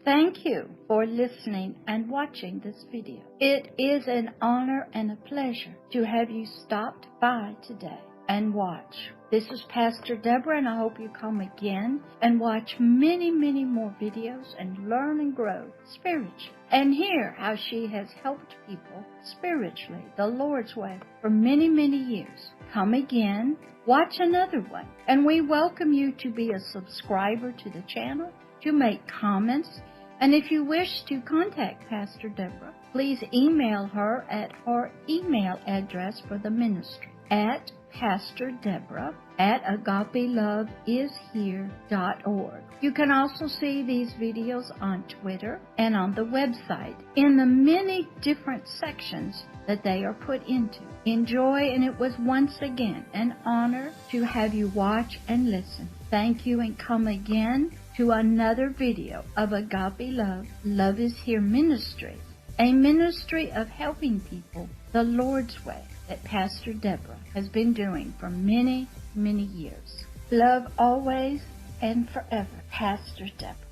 Thank you for listening and watching this video. It is an honor and a pleasure to have you stopped by today and watch. This is Pastor Deborah, and I hope you come again and watch many, many more videos and learn and grow spiritually and hear how she has helped people spiritually the Lord's way for many, many years. Come again, watch another one, and we welcome you to be a subscriber to the channel, to make comments, and if you wish to contact Pastor Deborah, please email her at her email address for the ministry at pastordeborah@agapeloveishere.org. You can also see these videos on Twitter and on the website in the many different sections that they are put into. Enjoy, and it was once again an honor to have you watch and listen. Thank you, and come again to another video of Agape Love, Love is Here Ministry, a ministry of helping people the Lord's way that Pastor Deborah has been doing for many, many years. Love always and forever, Pastor Deborah.